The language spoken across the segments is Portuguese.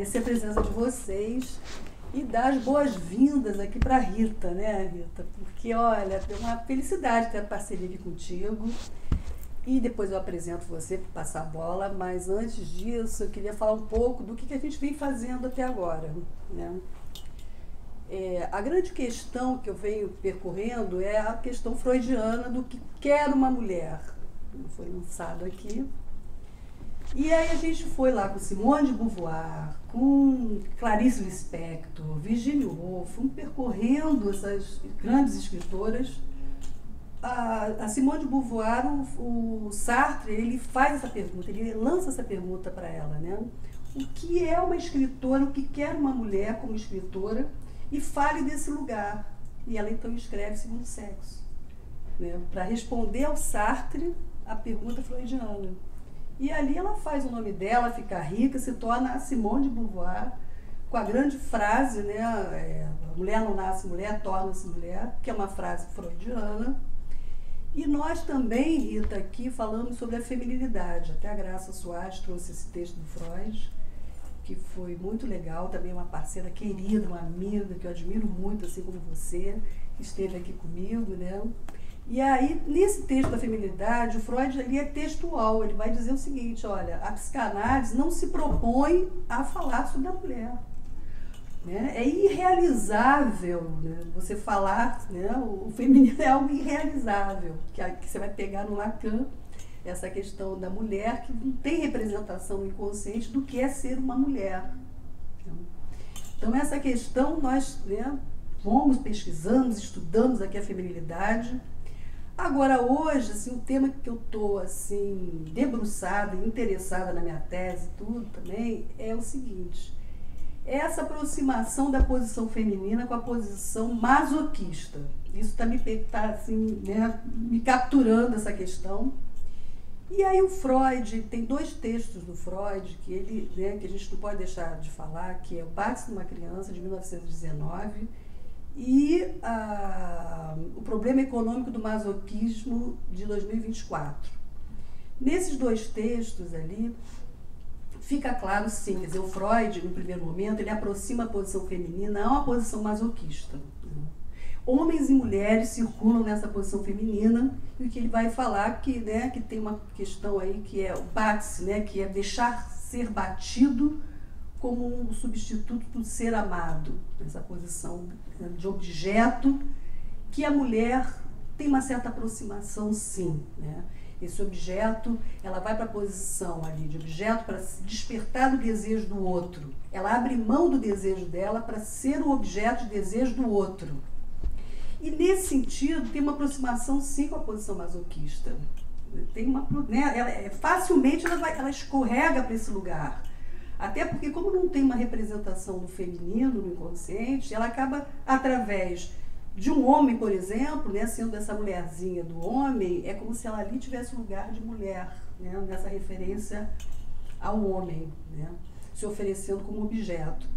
agradecer a presença de vocês e dar as boas-vindas aqui para a Rita, né, Rita? Porque, olha, é uma felicidade ter a parceria aqui contigo. E depois eu apresento você para passar a bola, mas antes disso eu queria falar um pouco do que a gente vem fazendo até agora, né? A grande questão que eu venho percorrendo é a questão freudiana do que quer uma mulher. Foi lançado aqui. E aí a gente foi lá com Simone de Beauvoir, com Clarice Lispector, Virginia Woolf, percorrendo essas grandes escritoras. A Simone de Beauvoir, o Sartre, ele faz essa pergunta, ele lança essa pergunta para ela, né? O que é uma escritora, o que quer uma mulher como escritora, e fale desse lugar. E ela então escreve Segundo Sexo, né? Para responder ao Sartre a pergunta freudiana. E ali ela faz o nome dela ficar rica, se torna a Simone de Beauvoir, com a grande frase, né? A mulher não nasce mulher, torna-se mulher, que é uma frase freudiana. E nós também, Rita, aqui falamos sobre a feminilidade. Até a Graça Soares trouxe esse texto do Freud, que foi muito legal, também uma parceira querida, uma amiga que eu admiro muito, assim como você, que esteve aqui comigo, né? E aí, nesse texto da feminilidade, o Freud ele é textual, ele vai dizer o seguinte, olha, a psicanálise não se propõe a falar sobre a mulher. Né? É irrealizável, né? Você falar, né? O feminino é algo irrealizável, que você vai pegar no Lacan, essa questão da mulher que não tem representação no inconsciente do que é ser uma mulher. Então essa questão nós, né, fomos, pesquisamos, estudamos aqui a feminilidade. Agora hoje, assim, o tema que eu estou assim, debruçada, interessada na minha tese tudo também, é o seguinte: essa aproximação da posição feminina com a posição masoquista. Isso está assim, né, me capturando essa questão. E aí o Freud, tem dois textos do Freud que ele, né, que a gente não pode deixar de falar, que é o Bate-se numa Criança, de 1919, e o Problema Econômico do Masoquismo, de 2024. Nesses dois textos ali, fica claro, sim, quer dizer, o Freud, no primeiro momento, ele aproxima a posição feminina a uma posição masoquista. Homens e mulheres circulam nessa posição feminina, e o que ele vai falar que, né, que tem uma questão aí que é o bate-se, né, que é deixar ser batido como um substituto do ser amado, essa posição de objeto, que a mulher tem uma certa aproximação, sim, né? Esse objeto, ela vai para a posição ali de objeto para despertar o desejo do outro. Ela abre mão do desejo dela para ser o objeto de desejo do outro. E nesse sentido, tem uma aproximação, sim, com a posição masoquista. Tem uma, né, facilmente ela escorrega para esse lugar. Até porque, como não tem uma representação do feminino no inconsciente, ela acaba, através de um homem, por exemplo, né, sendo essa mulherzinha do homem, é como se ela ali tivesse um lugar de mulher, né, nessa referência ao homem, né, se oferecendo como objeto.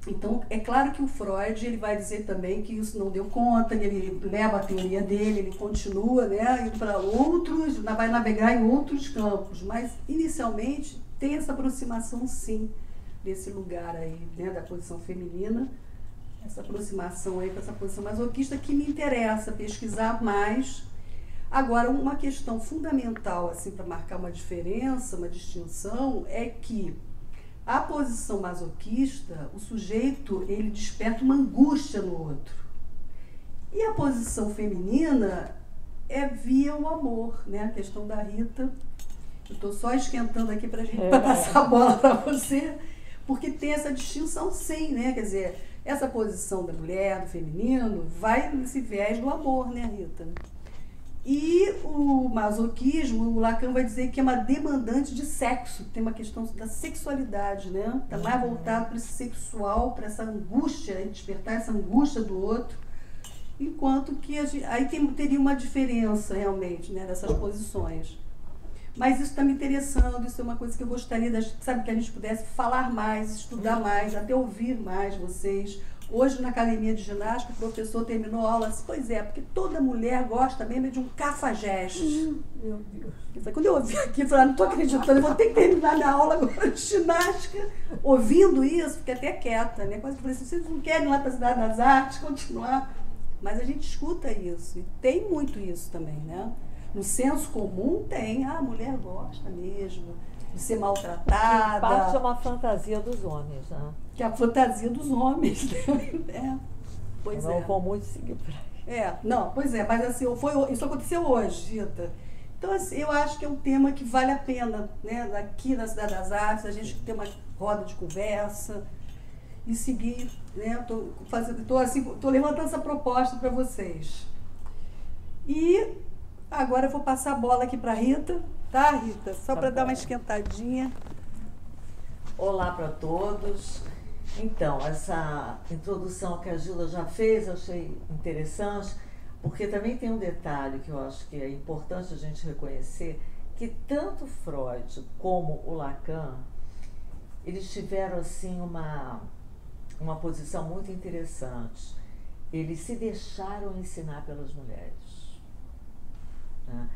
Então, é claro que o Freud ele vai dizer também que isso não deu conta, ele leva a teoria dele, ele continua, né, indo para outros, vai navegar em outros campos, mas inicialmente tem essa aproximação, sim, desse lugar aí, né, da posição feminina, essa aproximação aí com essa posição masoquista que me interessa pesquisar mais. Agora, uma questão fundamental, assim, para marcar uma diferença, uma distinção, é que a posição masoquista, o sujeito, ele desperta uma angústia no outro. E a posição feminina é via o amor, né? A questão da Rita. Eu estou só esquentando aqui para passar a bola para você, porque tem essa distinção, sim, né? Quer dizer, essa posição da mulher, do feminino, vai nesse viés do amor, né, Rita? E o masoquismo, o Lacan vai dizer que é uma demandante de sexo, tem uma questão da sexualidade, né? Está mais voltado para esse sexual, para essa angústia, despertar essa angústia do outro, enquanto que aí teria uma diferença realmente, né, dessas posições. Mas isso está me interessando, isso é uma coisa que eu gostaria, sabe, que a gente pudesse falar mais, estudar mais, até ouvir mais vocês, Hoje, na academia de ginástica, o professor terminou a aula assim, pois é, porque toda mulher gosta mesmo de um cafajeste. Meu Deus. Quando eu ouvi aqui, eu falei, não estou acreditando, eu vou ter que terminar minha aula agora de ginástica, ouvindo isso, fiquei até quieta, né? Quase que eu falei assim, vocês não querem ir lá para a Cidade das Artes, continuar? Mas a gente escuta isso, e tem muito isso também, né? No senso comum tem, a mulher gosta mesmo de ser maltratada. Que parte é uma fantasia dos homens, né? Que é a fantasia dos homens, né? Pois eu não vou muito seguir por aí. Não, pois é, mas assim, isso aconteceu hoje, Rita. Então, assim, eu acho que é um tema que vale a pena, né? Aqui na Cidade das Artes, a gente ter uma roda de conversa e seguir, né? Tô levantando essa proposta para vocês. E agora eu vou passar a bola aqui para a Rita, tá, Rita? Só para dar uma esquentadinha. Olá para todos. Então, essa introdução que a Gilda já fez, eu achei interessante, porque também tem um detalhe que eu acho que é importante a gente reconhecer, que tanto Freud como o Lacan, eles tiveram assim uma posição muito interessante. Eles se deixaram ensinar pelas mulheres, né?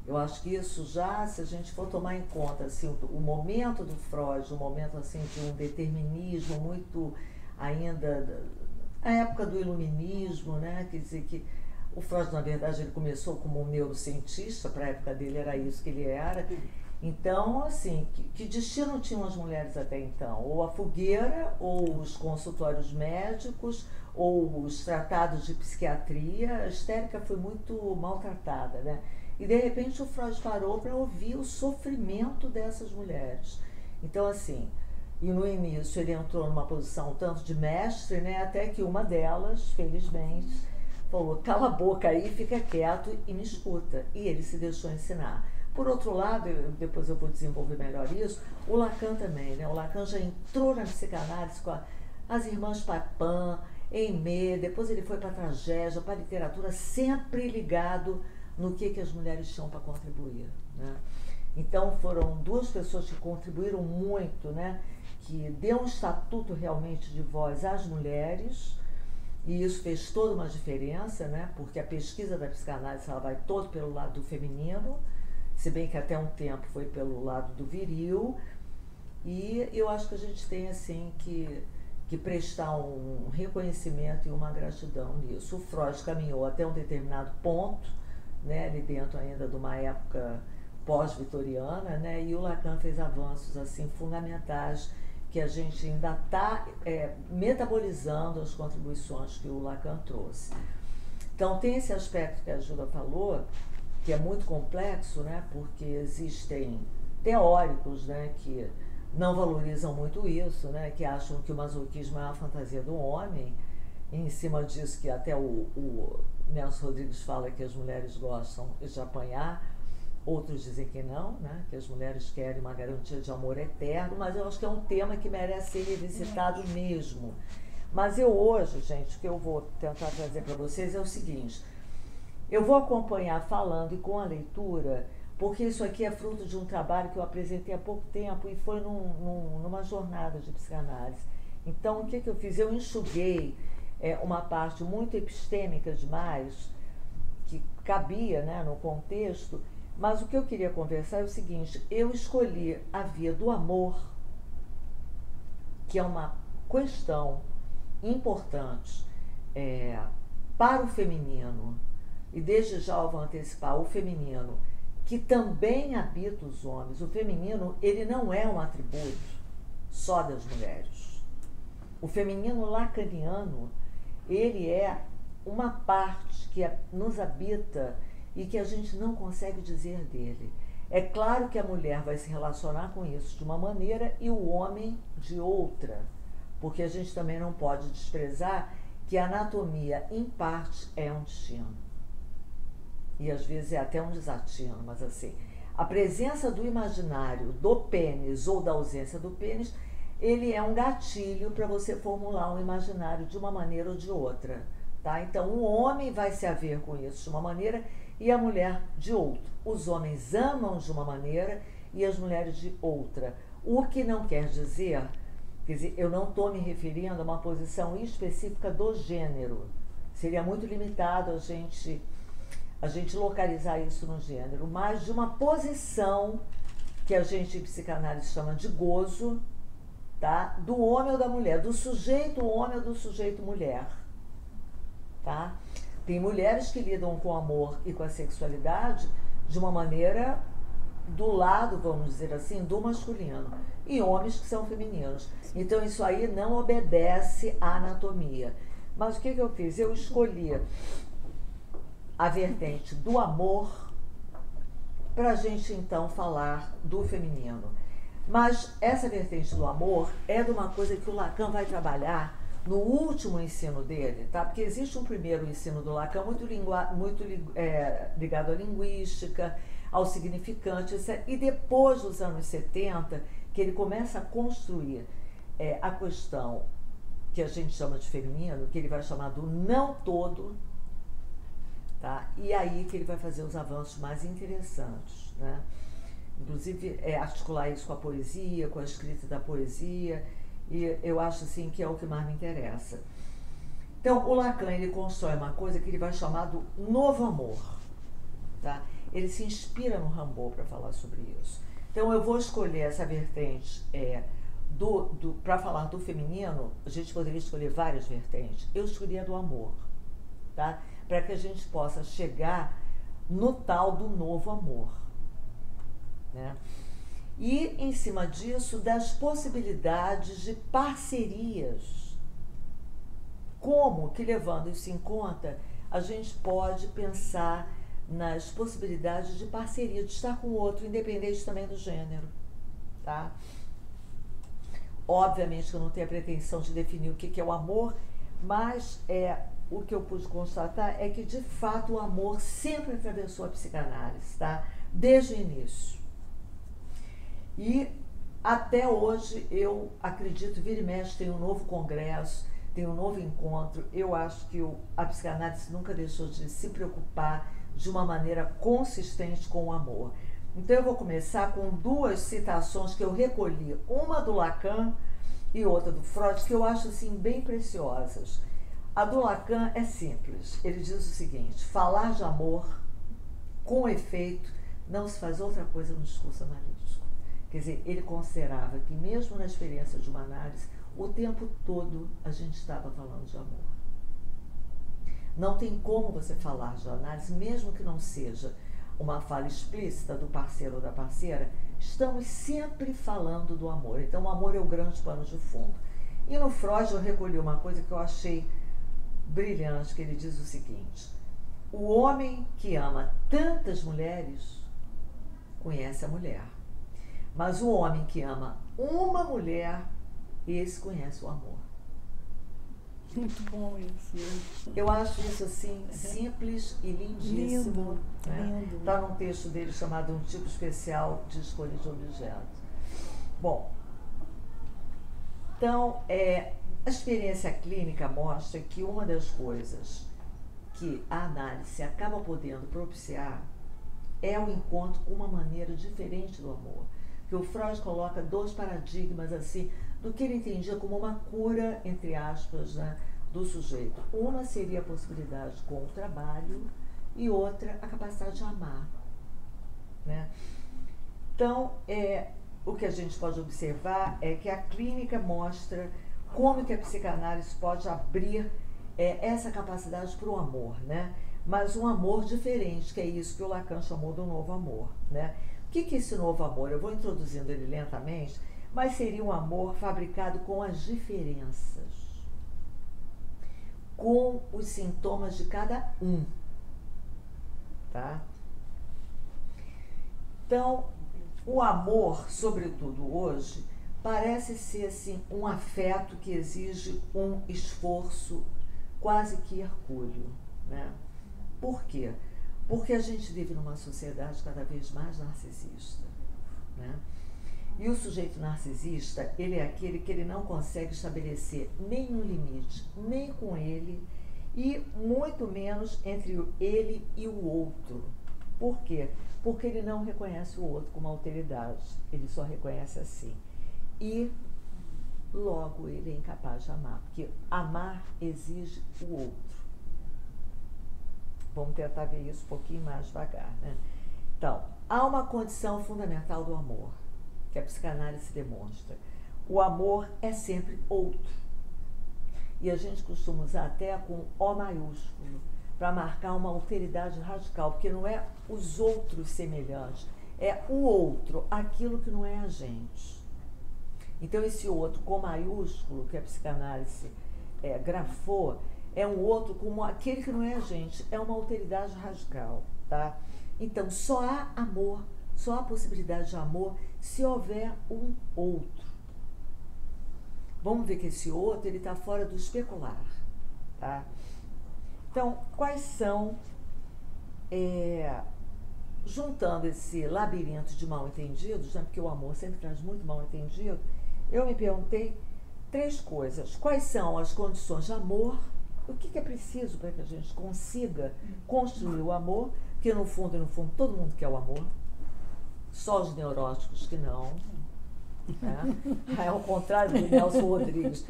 Eu acho que isso já, se a gente for tomar em conta assim, o momento do Freud, o momento assim, de um determinismo muito ainda, a época do iluminismo, né? Quer dizer que o Freud, na verdade, ele começou como um neurocientista, para a época dele era isso que ele era. Então, assim, que destino tinham as mulheres até então? Ou a fogueira, ou os consultórios médicos, ou os tratados de psiquiatria. A histérica foi muito maltratada, né? E, de repente, o Freud parou para ouvir o sofrimento dessas mulheres. Então, assim, e no início ele entrou numa posição tanto de mestre, né, até que uma delas, felizmente, falou, cala a boca aí, fica quieto e me escuta. E ele se deixou ensinar. Por outro lado, depois eu vou desenvolver melhor isso, o Lacan também, né? O Lacan já entrou na psicanálise com as irmãs Papin, Aimé, depois ele foi para a tragédia, para a literatura, sempre ligado no que as mulheres tinham para contribuir, né? Então foram duas pessoas que contribuíram muito, né? Que deu um estatuto realmente de voz às mulheres, e isso fez toda uma diferença, né? Porque a pesquisa da psicanálise ela vai todo pelo lado do feminino, se bem que até um tempo foi pelo lado do viril, e eu acho que a gente tem assim que prestar um reconhecimento e uma gratidão nisso. O Freud caminhou até um determinado ponto, né, ali dentro ainda de uma época pós-vitoriana, né, e o Lacan fez avanços assim fundamentais que a gente ainda está metabolizando as contribuições que o Lacan trouxe. Então tem esse aspecto que a Júlia falou, que é muito complexo, né, porque existem teóricos, né, que não valorizam muito isso, né, que acham que o masoquismo é uma fantasia do homem, e em cima disso que até o Nelson Rodrigues fala que as mulheres gostam de apanhar, outros dizem que não, né? Que as mulheres querem uma garantia de amor eterno, mas eu acho que é um tema que merece ser revisitado mesmo. Mas eu hoje, gente, o que eu vou tentar trazer para vocês é o seguinte, eu vou acompanhar falando e com a leitura, porque isso aqui é fruto de um trabalho que eu apresentei há pouco tempo e foi numa jornada de psicanálise. Então, o que eu fiz? Eu enxuguei uma parte muito epistêmica demais, que cabia, né, no contexto, mas o que eu queria conversar é o seguinte, eu escolhi a via do amor, que é uma questão importante para o feminino, e desde já eu vou antecipar, o feminino, que também habita os homens. O feminino, ele não é um atributo só das mulheres. O feminino lacaniano, ele é uma parte que nos habita e que a gente não consegue dizer dele. É claro que a mulher vai se relacionar com isso de uma maneira e o homem de outra, porque a gente também não pode desprezar que a anatomia, em parte, é um destino. E às vezes é até um desatino, mas assim, a presença do imaginário do pênis ou da ausência do pênis, ele é um gatilho para você formular um imaginário de uma maneira ou de outra, tá? Então o homem vai se haver com isso de uma maneira e a mulher de outra. Os homens amam de uma maneira e as mulheres de outra. O que não quer dizer Quer dizer, eu não estou me referindo a uma posição específica do gênero. Seria muito limitado a gente localizar isso no gênero, mas de uma posição que a gente em psicanálise chama de gozo, tá? Do homem ou da mulher, do sujeito homem ou do sujeito mulher, tá? Tem mulheres que lidam com o amor e com a sexualidade de uma maneira do lado, vamos dizer assim, do masculino, e homens que são femininos. Então isso aí não obedece à anatomia. Mas o que eu fiz? Eu escolhi a vertente do amor para a gente então falar do feminino. Mas essa vertente do amor é de uma coisa que o Lacan vai trabalhar no último ensino dele, tá? Porque existe um primeiro ensino do Lacan muito ligado à linguística, ao significante, e depois dos anos 70, que ele começa a construir a questão que a gente chama de feminino, que ele vai chamar do não todo, tá? E aí que ele vai fazer os avanços mais interessantes, né? Inclusive articular isso com a poesia, com a escrita da poesia, e eu acho assim que é o que mais me interessa. Então o Lacan, ele constrói uma coisa que ele vai chamar do novo amor, tá? Ele se inspira no Rimbaud para falar sobre isso. Então eu vou escolher essa vertente para falar do feminino. A gente poderia escolher várias vertentes. Eu escolhi a do amor, tá? Para que a gente possa chegar no tal do novo amor, né? E, em cima disso, das possibilidades de parcerias. Como que, levando isso em conta, a gente pode pensar nas possibilidades de parceria, de estar com o outro, independente também do gênero, tá? Obviamente que eu não tenho a pretensão de definir o que é o amor, mas o que eu pude constatar é que, de fato, o amor sempre atravessou a psicanálise, tá? Desde o início. E até hoje eu acredito, vira e mexe, tem um novo congresso, tem um novo encontro. Eu acho que a psicanálise nunca deixou de se preocupar de uma maneira consistente com o amor. Então eu vou começar com duas citações que eu recolhi, uma do Lacan e outra do Freud, que eu acho assim bem preciosas. A do Lacan é simples. Ele diz o seguinte: falar de amor com efeito não se faz outra coisa no discurso analítico. Quer dizer, ele considerava que mesmo na experiência de uma análise, o tempo todo a gente estava falando de amor. Não tem como você falar de análise, mesmo que não seja uma fala explícita do parceiro ou da parceira, estamos sempre falando do amor. Então o amor é o grande pano de fundo. E no Freud eu recolhi uma coisa que eu achei brilhante, que ele diz o seguinte: o homem que ama tantas mulheres conhece a mulher. Mas o homem que ama uma mulher, esse conhece o amor. Muito bom isso. Eu acho isso assim simples e lindíssimo. Lindo, né? lindo. Está num texto dele chamado Um Tipo Especial de Escolha de Objetos. Bom, então a experiência clínica mostra que uma das coisas que a análise acaba podendo propiciar é o encontro com uma maneira diferente do amor. Que o Freud coloca dois paradigmas assim do que ele entendia como uma cura, entre aspas, né, do sujeito. Uma seria a possibilidade com o trabalho e outra a capacidade de amar, né? Então, o que a gente pode observar é que a clínica mostra como que a psicanálise pode abrir essa capacidade para o amor, né? Mas um amor diferente, que é isso que o Lacan chamou do novo amor, né? O que é esse novo amor? Eu vou introduzindo ele lentamente, mas seria um amor fabricado com as diferenças, com os sintomas de cada um, tá? Então, o amor, sobretudo hoje, parece ser assim, um afeto que exige um esforço quase que hercúleo, né? Por quê? Porque a gente vive numa sociedade cada vez mais narcisista, né? E o sujeito narcisista, ele é aquele que ele não consegue estabelecer nenhum limite, nem com ele, e muito menos entre ele e o outro. Por quê? Porque ele não reconhece o outro como alteridade, ele só reconhece assim. E logo ele é incapaz de amar, porque amar exige o outro. Vamos tentar ver isso um pouquinho mais devagar, né? Então, há uma condição fundamental do amor, que a psicanálise demonstra. O amor é sempre outro. E a gente costuma usar até com O maiúsculo, para marcar uma alteridade radical, porque não é os outros semelhantes, é o outro, aquilo que não é a gente. Então, esse outro com maiúsculo, que a psicanálise grafou, é um outro como aquele que não é a gente, é uma alteridade radical, tá? Então, só há amor, só há possibilidade de amor se houver um outro. Vamos ver que esse outro, ele está fora do especular, tá? Então, quais são, juntando esse labirinto de mal-entendidos, né, porque o amor sempre traz muito mal-entendido, eu me perguntei 3 coisas. Quais são as condições de amor? O que é preciso para que a gente consiga construir o amor? Porque no fundo, todo mundo quer o amor. Só os neuróticos que não. Né? É ao contrário do Nelson Rodrigues.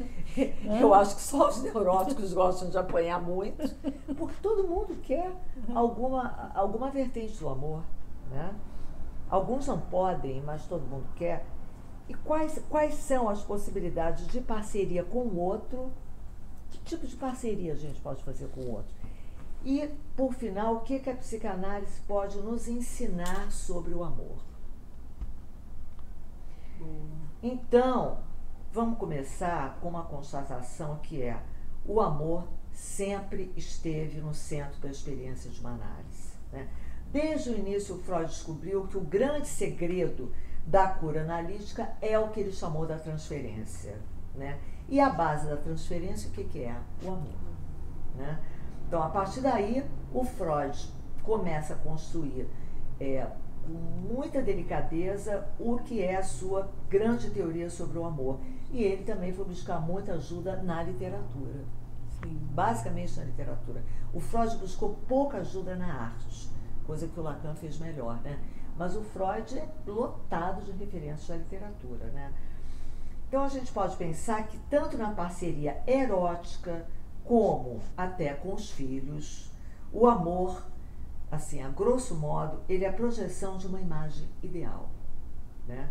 Eu acho que só os neuróticos gostam de apanhar muito, porque todo mundo quer alguma vertente do amor. Né? Alguns não podem, mas todo mundo quer. E quais são as possibilidades de parceria com o outro? Que tipo de parceria a gente pode fazer com o outro? E, por final, o que a psicanálise pode nos ensinar sobre o amor? Então, vamos começar com uma constatação que é: o amor sempre esteve no centro da experiência de uma análise. Né? Desde o início, o Freud descobriu que o grande segredo da cura analítica é o que ele chamou da transferência. Né? E a base da transferência, o que é? O amor. Né? Então, a partir daí, o Freud começa a construir com muita delicadeza o que é a sua grande teoria sobre o amor. E ele também foi buscar muita ajuda na literatura. Sim. Basicamente na literatura. O Freud buscou pouca ajuda na arte, coisa que o Lacan fez melhor, né? Mas o Freud é lotado de referências da literatura, né? Então a gente pode pensar que tanto na parceria erótica como até com os filhos, o amor, assim, a grosso modo, ele é a projeção de uma imagem ideal, né?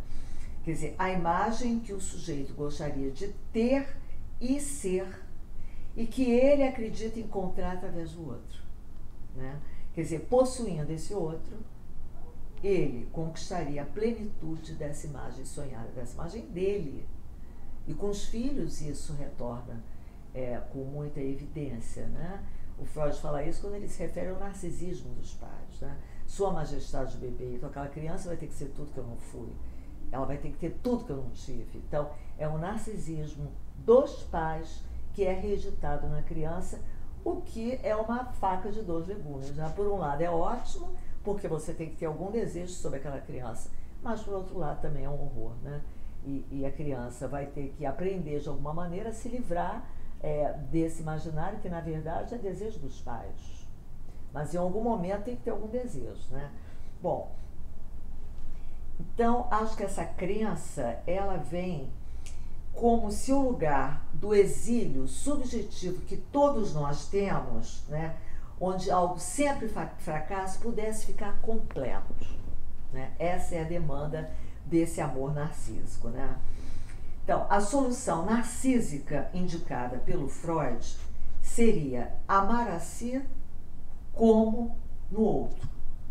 Quer dizer, a imagem que o sujeito gostaria de ter e ser, e que ele acredita encontrar através do outro, né? Quer dizer, possuindo esse outro, ele conquistaria a plenitude dessa imagem sonhada, dessa imagem dele. E com os filhos isso retorna com muita evidência, né? O Freud fala isso quando ele se refere ao narcisismo dos pais, né? Sua majestade do bebê, então aquela criança vai ter que ser tudo que eu não fui, ela vai ter que ter tudo que eu não tive. Então é um narcisismo dos pais que é reeditado na criança, o que é uma faca de 2 legumes, né? Por um lado é ótimo, porque você tem que ter algum desejo sobre aquela criança, mas por outro lado também é um horror, né? E a criança vai ter que aprender de alguma maneira a se livrar desse imaginário que na verdade é desejo dos pais, mas em algum momento tem que ter algum desejo, né? Bom, então acho que essa crença, ela vem como se o lugar do exílio subjetivo que todos nós temos, né, onde algo sempre fracassa, pudesse ficar completo, né? Essa é a demanda desse amor narcísico, né? Então, a solução narcísica indicada pelo Freud seria amar a si como no outro,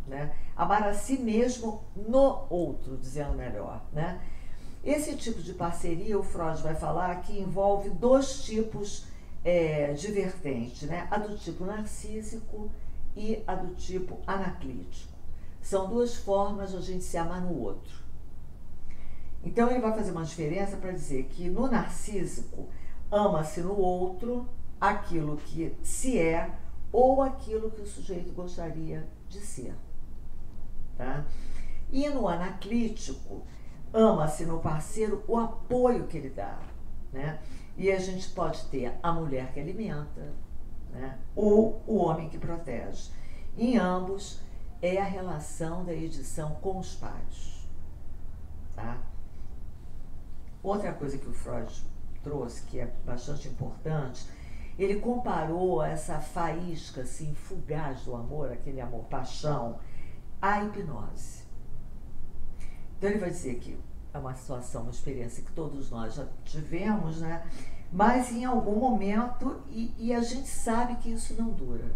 né? Amar a si mesmo no outro, dizendo melhor, né? Esse tipo de parceria, o Freud vai falar que envolve 2 tipos de vertente, né? A do tipo narcísico e a do tipo anaclítico. São 2 formas de a gente se amar no outro. Então ele vai fazer uma diferença para dizer que no narcísico ama-se no outro aquilo que se é ou aquilo que o sujeito gostaria de ser, tá? E no anaclítico ama-se no parceiro o apoio que ele dá, né? E a gente pode ter a mulher que alimenta, né? Ou o homem que protege. Em ambos é a relação da edição com os pais, tá? Outra coisa que o Freud trouxe, que é bastante importante, ele comparou essa faísca assim, fugaz do amor, aquele amor-paixão, à hipnose. Então ele vai dizer que é uma situação, uma experiência que todos nós já tivemos, né? Mas em algum momento, e a gente sabe que isso não dura,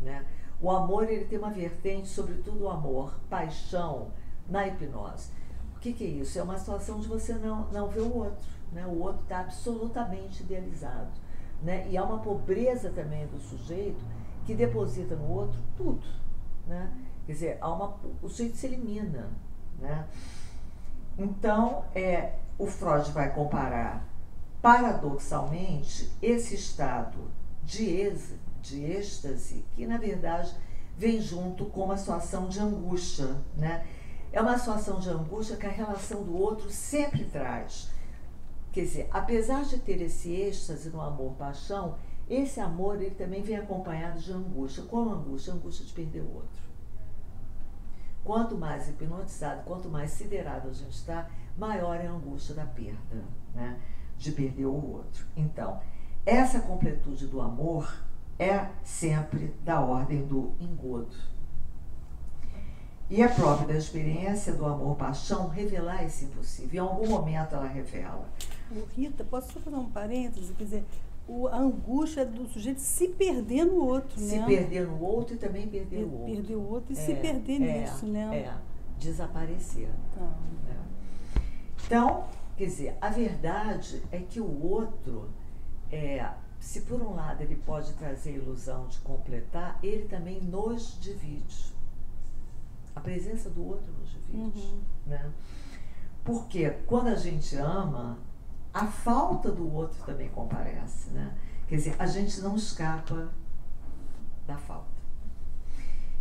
né? O amor, ele tem uma vertente, sobretudo o amor, paixão, na hipnose. O que é isso? É uma situação de você não ver o outro, né? O outro está absolutamente idealizado, né? E há uma pobreza também do sujeito que deposita no outro tudo, né? Quer dizer, o sujeito se elimina, né? Então, o Freud vai comparar, paradoxalmente, esse estado de êxtase, que na verdade vem junto com uma situação de angústia, né? É uma situação de angústia que a relação do outro sempre traz. Quer dizer, apesar de ter esse êxtase no amor-paixão, esse amor ele também vem acompanhado de angústia. Qual angústia? A angústia de perder o outro. Quanto mais hipnotizado, quanto mais siderado a gente está, maior é a angústia da perda, né? De perder o outro. Então, essa completude do amor é sempre da ordem do engodo. E é próprio da experiência do amor-paixão revelar esse impossível. Em algum momento ela revela. Rita, posso só fazer um parêntese? Quer dizer, a angústia do sujeito se perder no outro, né? Se perder no outro e também perder o outro. Perder o outro e se perder nisso, né? Desaparecer. Então, quer dizer, a verdade é que o outro, se por um lado ele pode trazer a ilusão de completar, ele também nos divide. A presença do outro nos divide, né? Porque quando a gente ama, a falta do outro também comparece, né? Quer dizer, a gente não escapa da falta.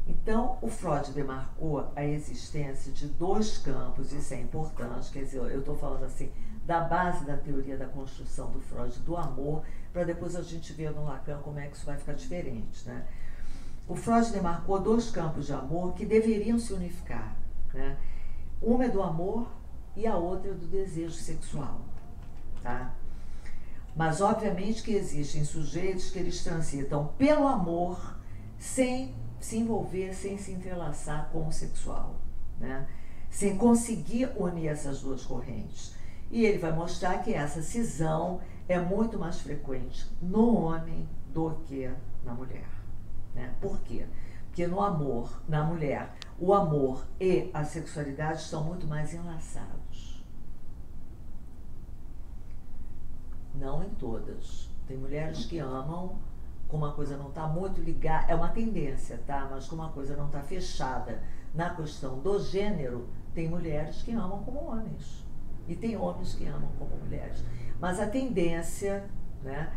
Então, o Freud demarcou a existência de dois campos, isso é importante, quer dizer, eu estou falando assim, da base da teoria da construção do Freud, do amor, para depois a gente ver no Lacan como é que isso vai ficar diferente, né? O Freud demarcou dois campos de amor que deveriam se unificar, né? Uma é do amor e a outra é do desejo sexual, tá? Mas obviamente que existem sujeitos que eles transitam pelo amor sem se envolver, sem se entrelaçar com o sexual, né? Sem conseguir unir essas duas correntes. E ele vai mostrar que essa cisão é muito mais frequente no homem do que na mulher. Né? Por quê? Porque no amor, na mulher, o amor e a sexualidade estão muito mais enlaçados. Não em todas. Tem mulheres que amam, como uma coisa não está muito ligada, é uma tendência, tá? Mas como uma coisa não está fechada na questão do gênero, tem mulheres que amam como homens. E tem homens que amam como mulheres. Mas a tendência, né,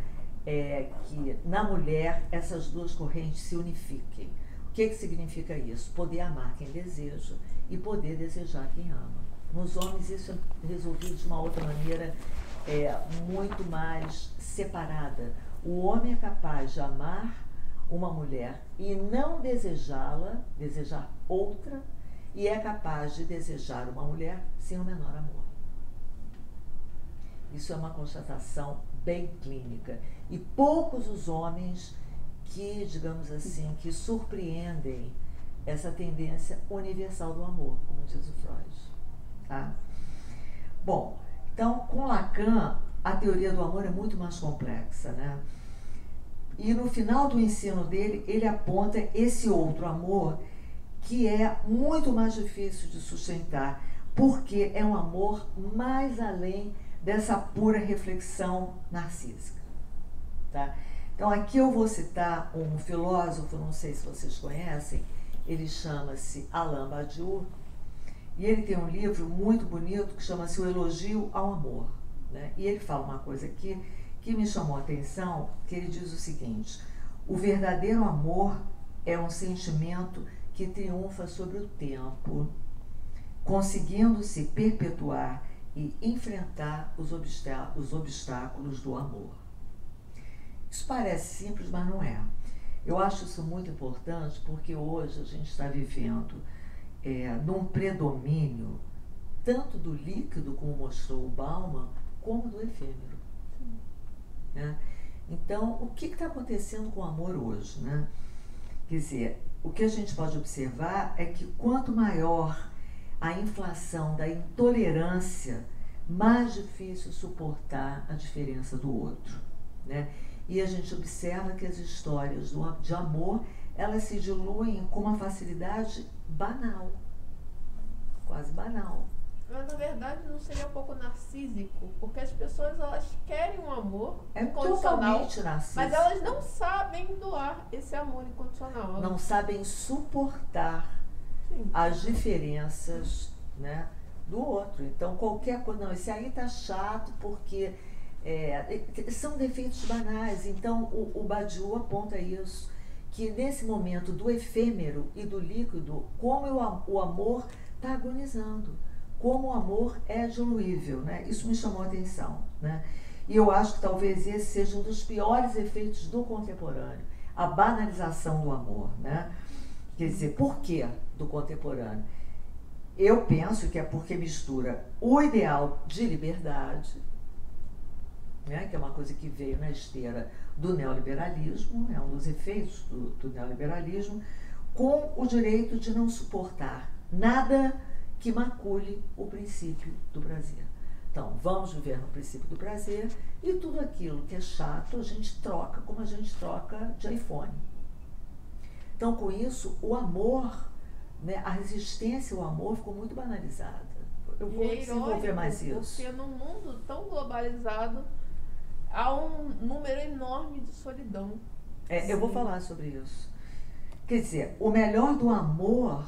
é que na mulher essas duas correntes se unifiquem. O que significa isso? Poder amar quem deseja e poder desejar quem ama. Nos homens isso é resolvido de uma outra maneira muito mais separada. O homem é capaz de amar uma mulher e não desejá-la, desejar outra, e é capaz de desejar uma mulher sem o menor amor. Isso é uma constatação bem clínica. E poucos os homens que, digamos assim, que surpreendem essa tendência universal do amor, como diz o Freud. Tá? Bom, então, com Lacan, a teoria do amor é muito mais complexa, né? E no final do ensino dele, ele aponta esse outro amor que é muito mais difícil de sustentar, porque é um amor mais além dessa pura reflexão narcísica. Tá? Então, aqui eu vou citar um filósofo, não sei se vocês conhecem, ele chama-se Alain Badiou, e ele tem um livro muito bonito que chama-se O Elogio ao Amor. Né? E ele fala uma coisa aqui que me chamou a atenção, que ele diz o seguinte: o verdadeiro amor é um sentimento que triunfa sobre o tempo, conseguindo se perpetuar e enfrentar os obstáculos do amor. Isso parece simples, mas não é. Eu acho isso muito importante porque hoje a gente está vivendo num predomínio tanto do líquido, como mostrou o Bauman, como do efêmero. Né? Então, o que está acontecendo com o amor hoje? Né? Quer dizer, o que a gente pode observar é que quanto maior a inflação da intolerância, mais difícil suportar a diferença do outro. Né? E a gente observa que as histórias de amor, elas se diluem com uma facilidade banal, quase banal. Mas na verdade não seria um pouco narcísico, porque as pessoas elas querem um amor incondicional, totalmente narcísico. mas elas não sabem doar esse amor incondicional. Não sabem suportar as diferenças, né, do outro. Então qualquer coisa, não, esse aí tá chato porque são defeitos banais. Então o Badiou aponta isso, que nesse momento do efêmero e do líquido, como o amor está agonizando, como o amor é diluível, né? Isso me chamou a atenção, né? E eu acho que talvez esse seja um dos piores efeitos do contemporâneo, a banalização do amor, né? Quer dizer, por que do contemporâneo? Eu penso que é porque mistura o ideal de liberdade, né, que é uma coisa que veio na esteira do neoliberalismo, é um dos efeitos do neoliberalismo, com o direito de não suportar nada que macule o princípio do prazer. Então, vamos viver no princípio do prazer e tudo aquilo que é chato a gente troca como a gente troca de iPhone. Então, com isso, o amor, né, a resistência ao amor ficou muito banalizada. Eu vou desenvolver mais isso. Porque num mundo tão globalizado, há um número enorme de solidão. Eu vou falar sobre isso. Quer dizer, o melhor do amor,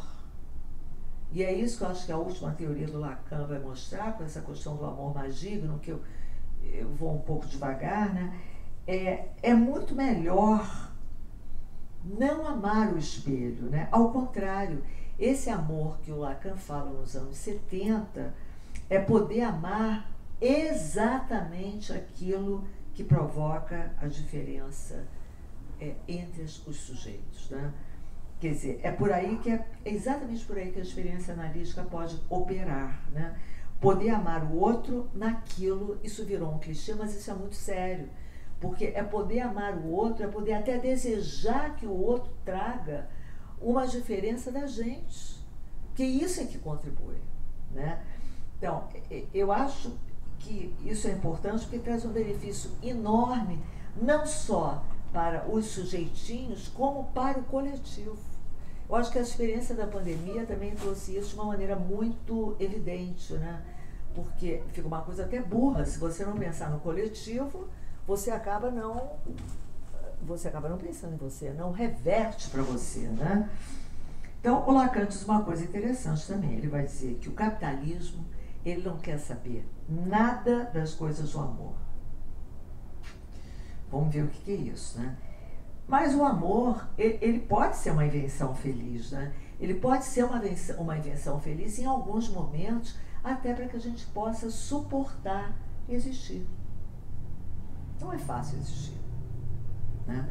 e é isso que eu acho que a última teoria do Lacan vai mostrar, com essa questão do amor mais digno, que eu vou um pouco devagar, né? É muito melhor não amar o espelho, né? Ao contrário, esse amor que o Lacan fala nos anos 70 é poder amar exatamente aquilo que provoca a diferença entre os sujeitos, né? Quer dizer, é exatamente por aí que a experiência analítica pode operar, né? Poder amar o outro naquilo, isso virou um clichê, mas isso é muito sério, porque é poder amar o outro, é poder até desejar que o outro traga uma diferença da gente, que isso é que contribui, né? Então, eu acho que isso é importante porque traz um benefício enorme, não só para os sujeitinhos, como para o coletivo. Eu acho que a experiência da pandemia também trouxe isso de uma maneira muito evidente, né? Porque fica uma coisa até burra, se você não pensar no coletivo, você acaba não pensando em você, não reverte para você, né? Então, o Lacan diz uma coisa interessante também, ele vai dizer que o capitalismo, ele não quer saber nada das coisas do amor. Vamos ver o que é isso, né? Mas o amor, ele pode ser uma invenção feliz, né? Ele pode ser uma invenção feliz em alguns momentos, até para que a gente possa suportar existir. Não é fácil existir, né?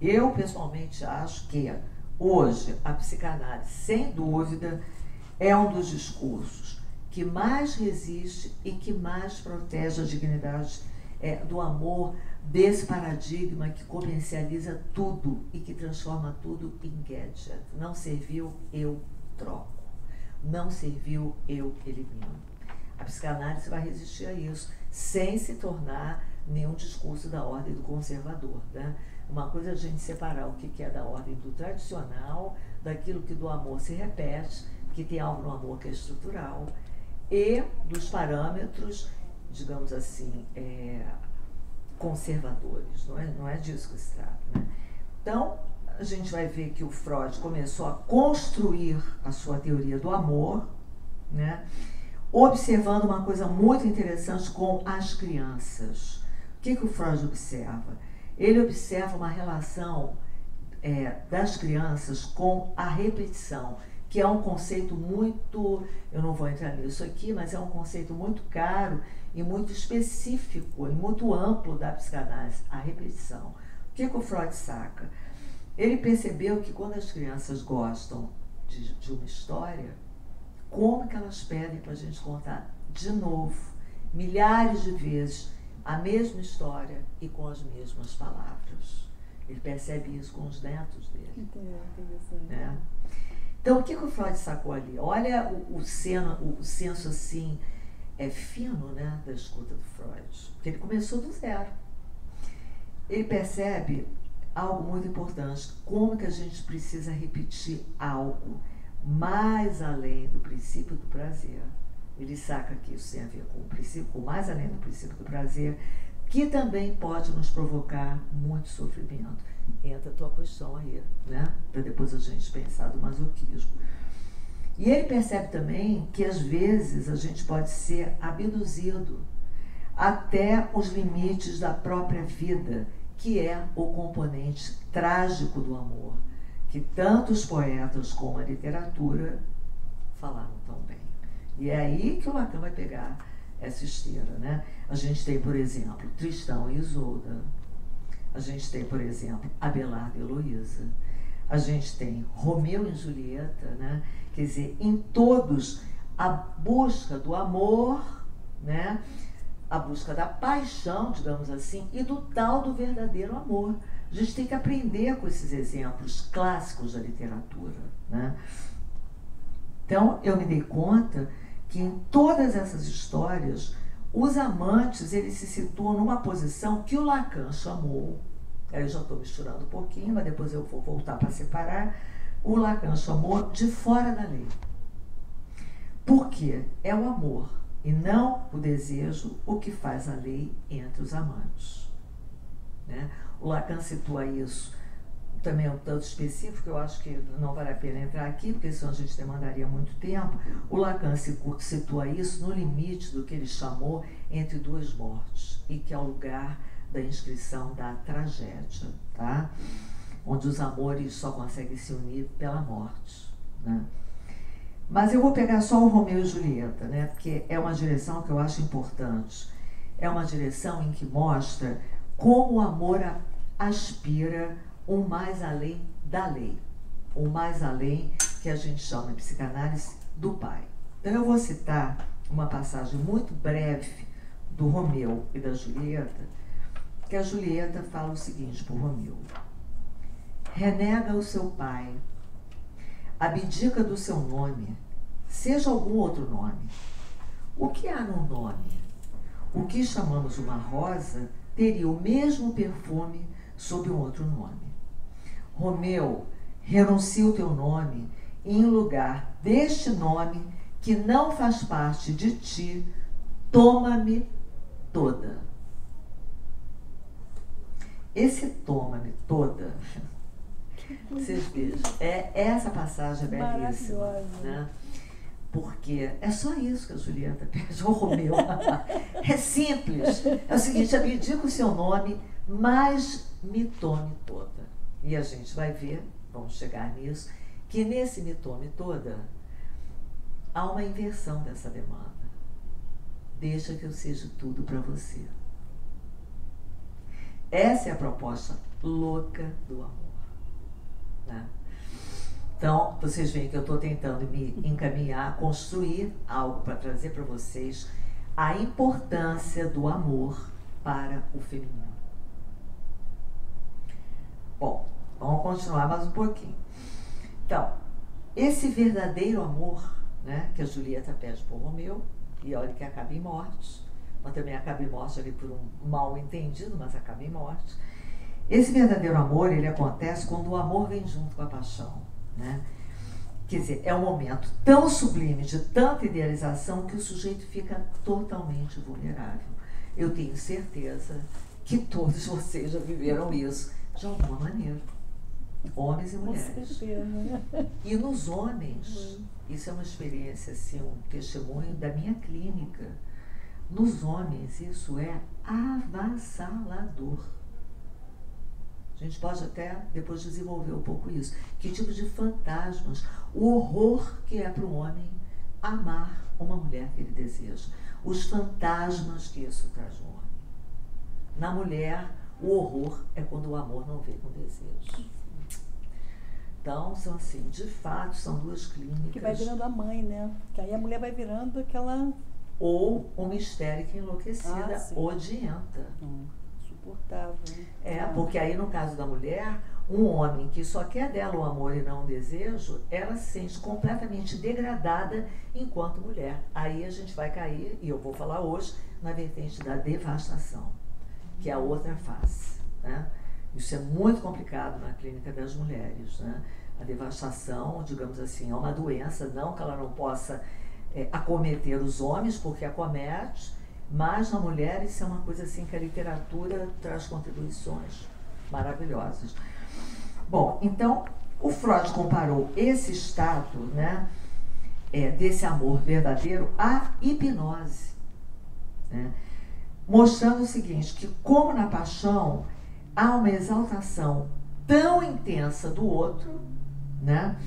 Eu, pessoalmente, acho que hoje a psicanálise, sem dúvida, é um dos discursos que mais resiste e que mais protege a dignidade do amor, desse paradigma que comercializa tudo e que transforma tudo em gadget. Não serviu, eu troco. Não serviu, eu elimino. A psicanálise vai resistir a isso, sem se tornar nenhum discurso da ordem do conservador, né? Uma coisa é a gente separar o que é da ordem do tradicional, daquilo que do amor se repete, que tem algo no amor que é estrutural, e dos parâmetros, digamos assim, conservadores. Não é disso que se trata, né? Então, a gente vai ver que o Freud começou a construir a sua teoria do amor, né? Observando uma coisa muito interessante com as crianças. O que o Freud observa? Ele observa uma relação das crianças com a repetição, que é um conceito muito, eu não vou entrar nisso aqui, mas é um conceito muito caro e muito específico e muito amplo da psicanálise, a repetição. O que o Freud saca? Ele percebeu que quando as crianças gostam de uma história, como que elas pedem para a gente contar de novo, milhares de vezes, a mesma história e com as mesmas palavras. Ele percebe isso com os netos dele. Interessante. Né? Então, o que o Freud sacou ali? Olha o senso assim, fino, né, da escuta do Freud. Porque ele começou do zero. Ele percebe algo muito importante, como que a gente precisa repetir algo mais além do princípio do prazer. Ele saca que isso tem a ver com o princípio, com mais além do princípio do prazer, que também pode nos provocar muito sofrimento. Entra a tua questão aí, né? Para depois a gente pensar do masoquismo. E ele percebe também que às vezes a gente pode ser abduzido até os limites da própria vida, que é o componente trágico do amor, que tanto os poetas como a literatura falaram tão bem. E é aí que o Lacan vai pegar essa esteira, né? A gente tem, por exemplo, Tristão e Isolda. A gente tem, por exemplo, Abelardo e Heloísa. A gente tem Romeu e Julieta, né? Quer dizer, em todos, a busca do amor, né? A busca da paixão, digamos assim, e do tal do verdadeiro amor. A gente tem que aprender com esses exemplos clássicos da literatura, né? Então, eu me dei conta que em todas essas histórias, os amantes, eles se situam numa posição que o Lacan chamou, aí eu já estou misturando um pouquinho, mas depois eu vou voltar para separar, o Lacan chamou de fora da lei. Porque é o amor e não o desejo o que faz a lei entre os amantes. Né? O Lacan situa isso também é um tanto específico, eu acho que não vale a pena entrar aqui, porque senão a gente demandaria muito tempo. O Lacan situa isso no limite do que ele chamou entre duas mortes, e que é o lugar da inscrição da tragédia, tá? Onde os amores só conseguem se unir pela morte, né? Mas eu vou pegar só o Romeu e Julieta, né? Porque é uma direção que eu acho importante. É uma direção em que mostra como o amor aspira o mais além da lei, o mais além que a gente chama em psicanálise do pai. Então eu vou citar uma passagem muito breve do Romeu e da Julieta, que a Julieta fala o seguinte para o Romeu: renega o seu pai, abdica do seu nome, seja algum outro nome. O que há no nome? O que chamamos uma rosa teria o mesmo perfume sob um outro nome. Romeu, renuncia o teu nome e em lugar deste nome que não faz parte de ti, toma-me toda. Esse toma-me toda, vocês vejam, essa passagem é belíssima, né? Porque é só isso que a Julieta pede ao Romeu. É simples. É o seguinte: abdica o seu nome, mas me tome toda. E a gente vai ver, vamos chegar nisso, que nesse me tome toda há uma inversão dessa demanda. Deixa que eu seja tudo para você. Essa é a proposta louca do amor, né? Então, vocês veem que eu estou tentando me encaminhar, construir algo para trazer para vocês a importância do amor para o feminino. Bom, vamos continuar mais um pouquinho. Então, esse verdadeiro amor, né, que a Julieta pede para o Romeu, e olha que acaba em morte, mas também acaba em morte ali por um mal entendido, mas acaba em morte. Esse verdadeiro amor, ele acontece quando o amor vem junto com a paixão, né? Quer dizer, é um momento tão sublime, de tanta idealização, que o sujeito fica totalmente vulnerável. Eu tenho certeza que todos vocês já viveram isso de alguma maneira, homens e mulheres. E nos homens, isso é uma experiência, assim, um testemunho da minha clínica. Nos homens, isso é avassalador. A gente pode até depois desenvolver um pouco isso. Que tipo de fantasmas, o horror que é para o homem amar uma mulher que ele deseja. Os fantasmas que isso traz no homem. Na mulher, o horror é quando o amor não vem com desejo. Então, são assim, de fato, são duas clínicas. Que vai virando a mãe, né? Que aí a mulher vai virando aquela ou uma histérica enlouquecida, odienta. Insuportável. Porque aí no caso da mulher, um homem que só quer dela o amor e não o desejo, ela se sente completamente degradada enquanto mulher. Aí a gente vai cair, e eu vou falar hoje, na vertente da devastação, que é a outra face, né? Isso é muito complicado na clínica das mulheres, né? A devastação, digamos assim, é uma doença, não que ela não possa acometer os homens, porque acomete, mas na mulher isso é uma coisa assim que a literatura traz contribuições maravilhosas. Bom, então o Freud comparou esse estado, né, desse amor verdadeiro à hipnose, né, mostrando o seguinte, que como na paixão há uma exaltação tão intensa do outro, né,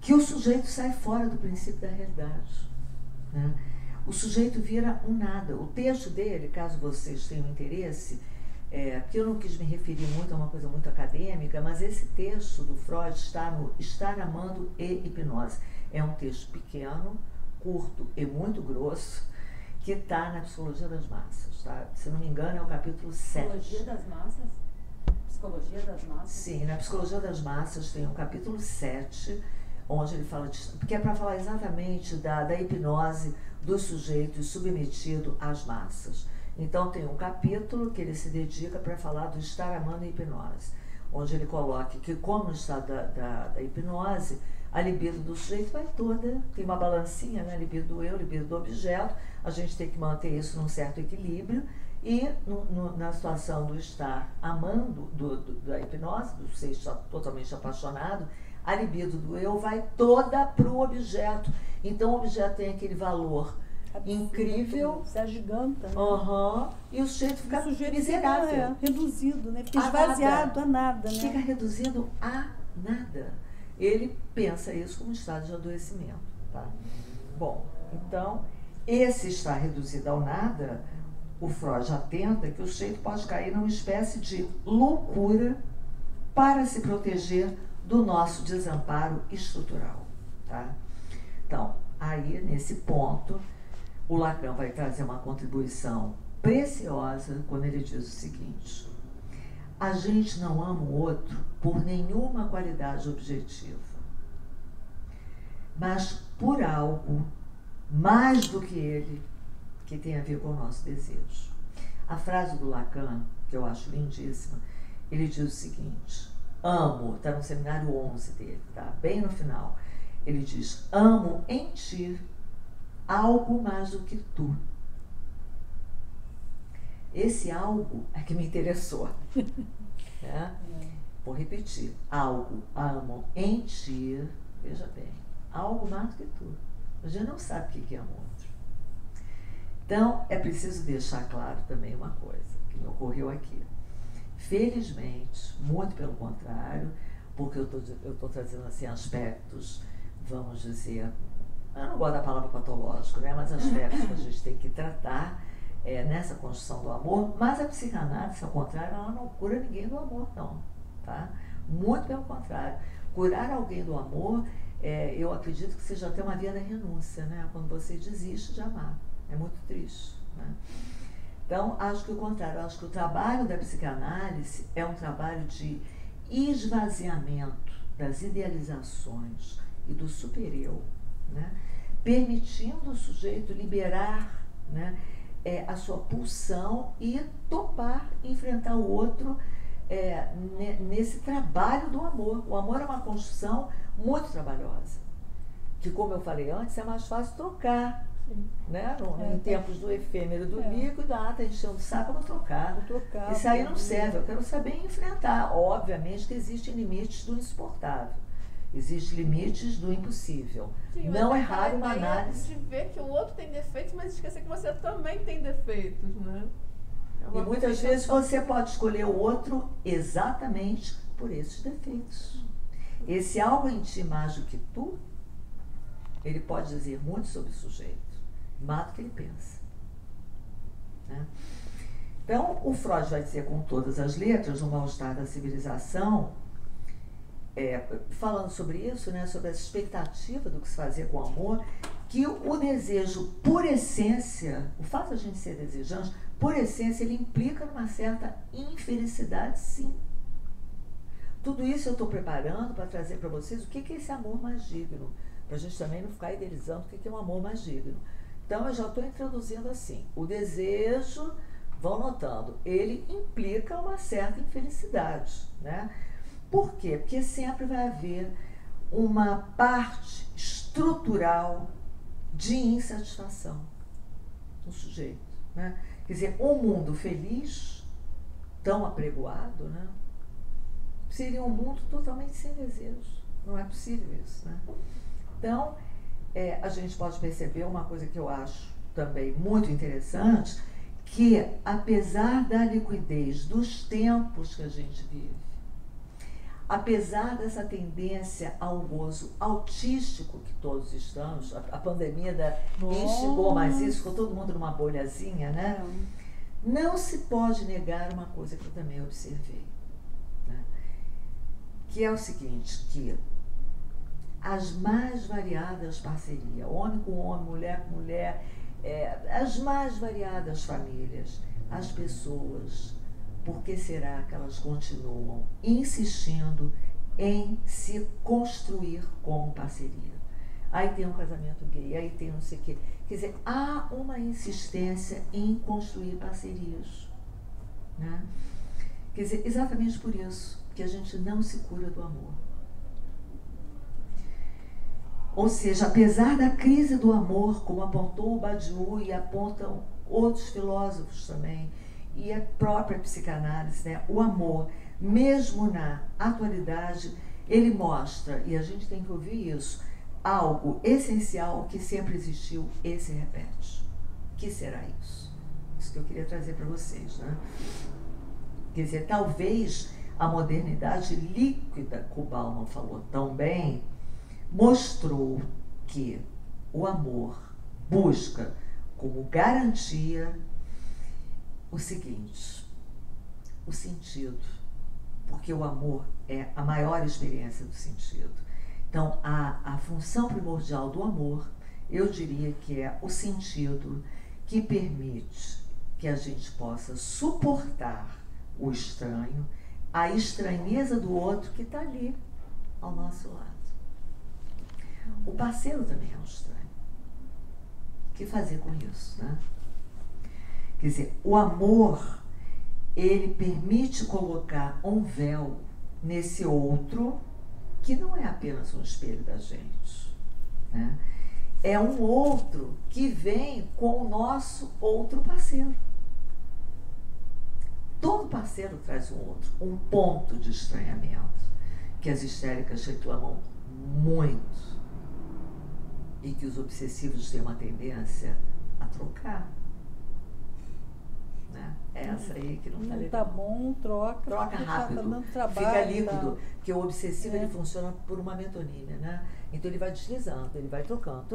que o sujeito sai fora do princípio da realidade, né? O sujeito vira um nada. O texto dele, caso vocês tenham interesse, porque eu não quis me referir muito a uma coisa muito acadêmica, mas esse texto do Freud está no Estar Amando e Hipnose. É um texto pequeno, curto e muito grosso, que está na Psicologia das Massas, tá? Se não me engano, é o capítulo 7. Psicologia das Massas? Psicologia das Massas? Sim, na Psicologia das Massas tem o capítulo 7, onde ele fala porque é para falar exatamente da hipnose do sujeito submetido às massas. Então tem um capítulo que ele se dedica para falar do estar amando e hipnose, onde ele coloca que como no estado da hipnose, a libido do sujeito vai toda, tem uma balancinha, né? Libido do eu, libido do objeto, a gente tem que manter isso num certo equilíbrio, e na situação do estar amando, da hipnose, do ser totalmente apaixonado, a libido do eu vai toda para o objeto. Então o objeto tem aquele valor incrível. Se agiganta, né? E o sujeito fica miserável. Fica reduzido, né? Fica esvaziado a nada, né? Fica reduzido a nada. Ele pensa isso como um estado de adoecimento, tá? Bom, então, esse estar reduzido ao nada, o Freud atenta que o sujeito pode cair numa espécie de loucura para se proteger do nosso desamparo estrutural, tá? Então, aí, nesse ponto, o Lacan vai trazer uma contribuição preciosa quando ele diz o seguinte: a gente não ama o outro por nenhuma qualidade objetiva, mas por algo mais do que ele, que tem a ver com o nosso desejo. A frase do Lacan, que eu acho lindíssima, ele diz o seguinte: amo, está no seminário 11 dele, tá? Bem no final. Ele diz: amo em ti algo mais do que tu. Esse algo é que me interessou. Né? Vou repetir. Algo, amo em ti, veja bem, algo mais do que tu. A gente não sabe o que é amor. Então, é preciso deixar claro também uma coisa que me ocorreu aqui. Felizmente, muito pelo contrário, porque eu estou trazendo assim aspectos, vamos dizer, eu não gosto da palavra patológico, né? Mas aspectos que a gente tem que tratar nessa construção do amor, mas a psicanálise, ao contrário, ela não cura ninguém do amor, não, tá? Muito pelo contrário. Curar alguém do amor, eu acredito que seja até uma via da renúncia, né? Quando você desiste de amar. É muito triste, né? Então, acho que o contrário, acho que o trabalho da psicanálise é um trabalho de esvaziamento das idealizações e do super-eu, né? Permitindo o sujeito liberar, né, a sua pulsão e topar enfrentar o outro nesse trabalho do amor. O amor é uma construção muito trabalhosa, que, como eu falei antes, é mais fácil trocar. Né? Em tempos do efêmero, do líquido, tá enchendo o saco, eu vou trocar. Isso aí não serve, eu quero saber enfrentar. Obviamente que existem limites do insuportável, existem limites do impossível. Sim, não é raro uma análise de ver que o outro tem defeitos, mas esquecer que você também tem defeitos, né? E muitas vezes você pode escolher o outro exatamente por esses defeitos. Esse algo em ti mais do que tu, ele pode dizer muito sobre o sujeito, mais do que ele pensa, né? Então, o Freud vai dizer com todas as letras, no Mal-Estar da Civilização, falando sobre isso, né, sobre a expectativa do que se fazia com o amor, que o desejo, por essência, o fato de a gente ser desejante, por essência, ele implica numa certa infelicidade, sim. Tudo isso eu estou preparando para trazer para vocês o que é esse amor mais digno, para a gente também não ficar idealizando o que é um amor mais digno. Então, eu já estou introduzindo assim, o desejo, vão notando, ele implica uma certa infelicidade, né? Por quê? Porque sempre vai haver uma parte estrutural de insatisfação no sujeito, né? Quer dizer, um mundo feliz, tão apregoado, né? Seria um mundo totalmente sem desejo. Não é possível isso, né? Então, a gente pode perceber uma coisa que eu acho também muito interessante, que apesar da liquidez dos tempos que a gente vive, apesar dessa tendência ao gozo autístico que todos estamos, a pandemia instigou mais isso, ficou todo mundo numa bolhazinha, né? Não se pode negar uma coisa que eu também observei, né? Que é o seguinte, que as mais variadas parcerias, homem com homem, mulher com mulher, as mais variadas famílias, as pessoas, por que será que elas continuam insistindo em se construir como parceria? Aí tem um casamento gay, aí tem não sei o quê. Quer dizer, há uma insistência em construir parcerias, né? Quer dizer, exatamente por isso que a gente não se cura do amor. Ou seja, apesar da crise do amor, como apontou o Badiou e apontam outros filósofos também, e a própria psicanálise, né? O amor, mesmo na atualidade, ele mostra, e a gente tem que ouvir isso, algo essencial que sempre existiu e se repete. O que será isso? Isso que eu queria trazer para vocês, né? Quer dizer, talvez a modernidade líquida, que o Bauman falou tão bem, mostrou que o amor busca como garantia o seguinte, o sentido, porque o amor é a maior experiência do sentido. Então, a função primordial do amor, eu diria que é o sentido que permite que a gente possa suportar o estranho, a estranheza do outro que está ali ao nosso lado. O parceiro também é um estranho. O que fazer com isso, né? Quer dizer, o amor, ele permite colocar um véu nesse outro que não é apenas um espelho da gente, né? É um outro que vem com o nosso outro parceiro. Todo parceiro traz um outro, um ponto de estranhamento, que as histéricas reclamam muito e que os obsessivos têm uma tendência a trocar. Né? Essa aí que não está legal. Tá bom, troca rápido, tá dando trabalho, fica líquido, tá. porque o obsessivo ele funciona por uma metonímia, né? Então ele vai deslizando, ele vai trocando.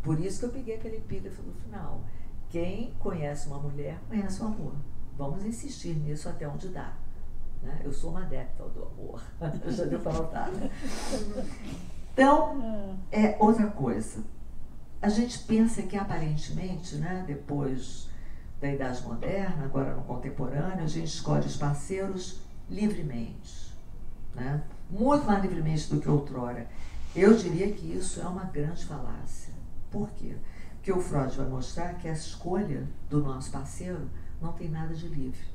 Por isso que eu peguei aquele epígrafo no final. Quem conhece uma mulher, conhece o amor. Vamos insistir nisso até onde dá. Né? Eu sou uma adepta do amor. Já deu para notar, né? Então, outra coisa. A gente pensa que aparentemente, né, depois da Idade Moderna, agora no contemporâneo, a gente escolhe os parceiros livremente, né? Muito mais livremente do que outrora. Eu diria que isso é uma grande falácia. Por quê? Porque o Freud vai mostrar que a escolha do nosso parceiro não tem nada de livre.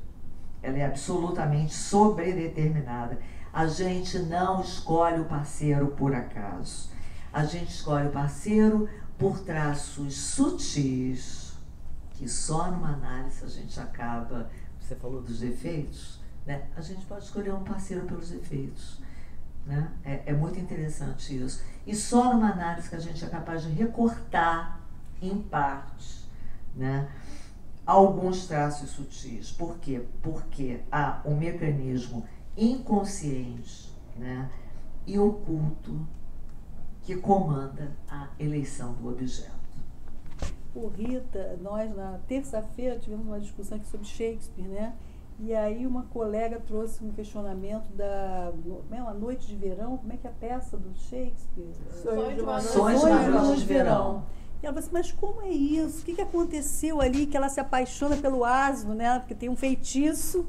Ela é absolutamente sobredeterminada. A gente não escolhe o parceiro por acaso. A gente escolhe o parceiro por traços sutis, que só numa análise a gente acaba... Você falou dos defeitos, né? A gente pode escolher um parceiro pelos defeitos. Né? É muito interessante isso. E só numa análise que a gente é capaz de recortar, em parte, né, alguns traços sutis. Por quê? Porque há um mecanismo inconsciente, né, e oculto que comanda a eleição do objeto. Rita, nós na terça-feira tivemos uma discussão aqui sobre Shakespeare, né? E aí uma colega trouxe um questionamento da A Noite de Verão, como é que é a peça do Shakespeare? Sonho de uma Sonho de uma Noite de Verão. E ela falou assim, mas como é isso? O que aconteceu ali que ela se apaixona pelo asno, né? Porque tem um feitiço.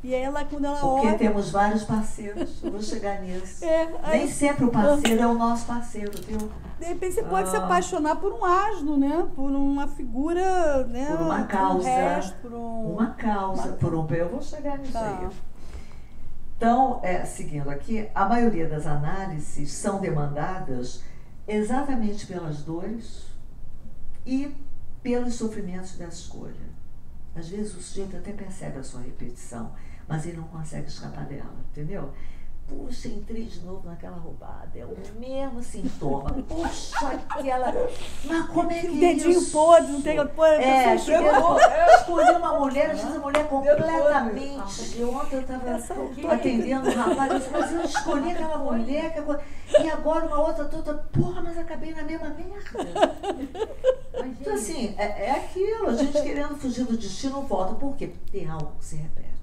E aí ela, quando ela Porque olha... temos vários parceiros, eu vou chegar nisso. Aí, nem sempre o parceiro é o nosso parceiro, viu? De repente você pode se apaixonar por um asno, né? Por uma figura, né? Por uma causa. Uma causa, por um bem. Eu vou chegar nisso Tá. aí. Então, seguindo aqui, a maioria das análises são demandadas exatamente pelas dores e pelos sofrimentos dessa escolha. Às vezes o sujeito até percebe a sua repetição, mas ele não consegue escapar dela, entendeu? Puxa, entrei de novo naquela roubada, é o mesmo sintoma. Puxa, aquela... Mas como é que é dedinho isso? podre, não tem... Escolhi uma mulher, às vezes a mulher completamente... Ontem eu estava atendendo um rapaz, eu disse, mas eu escolhi aquela mulher, e agora uma outra toda... Porra, mas acabei na mesma merda. Então, assim, é aquilo, a gente querendo fugir do destino volta. Por quê? Porque tem algo que se repete.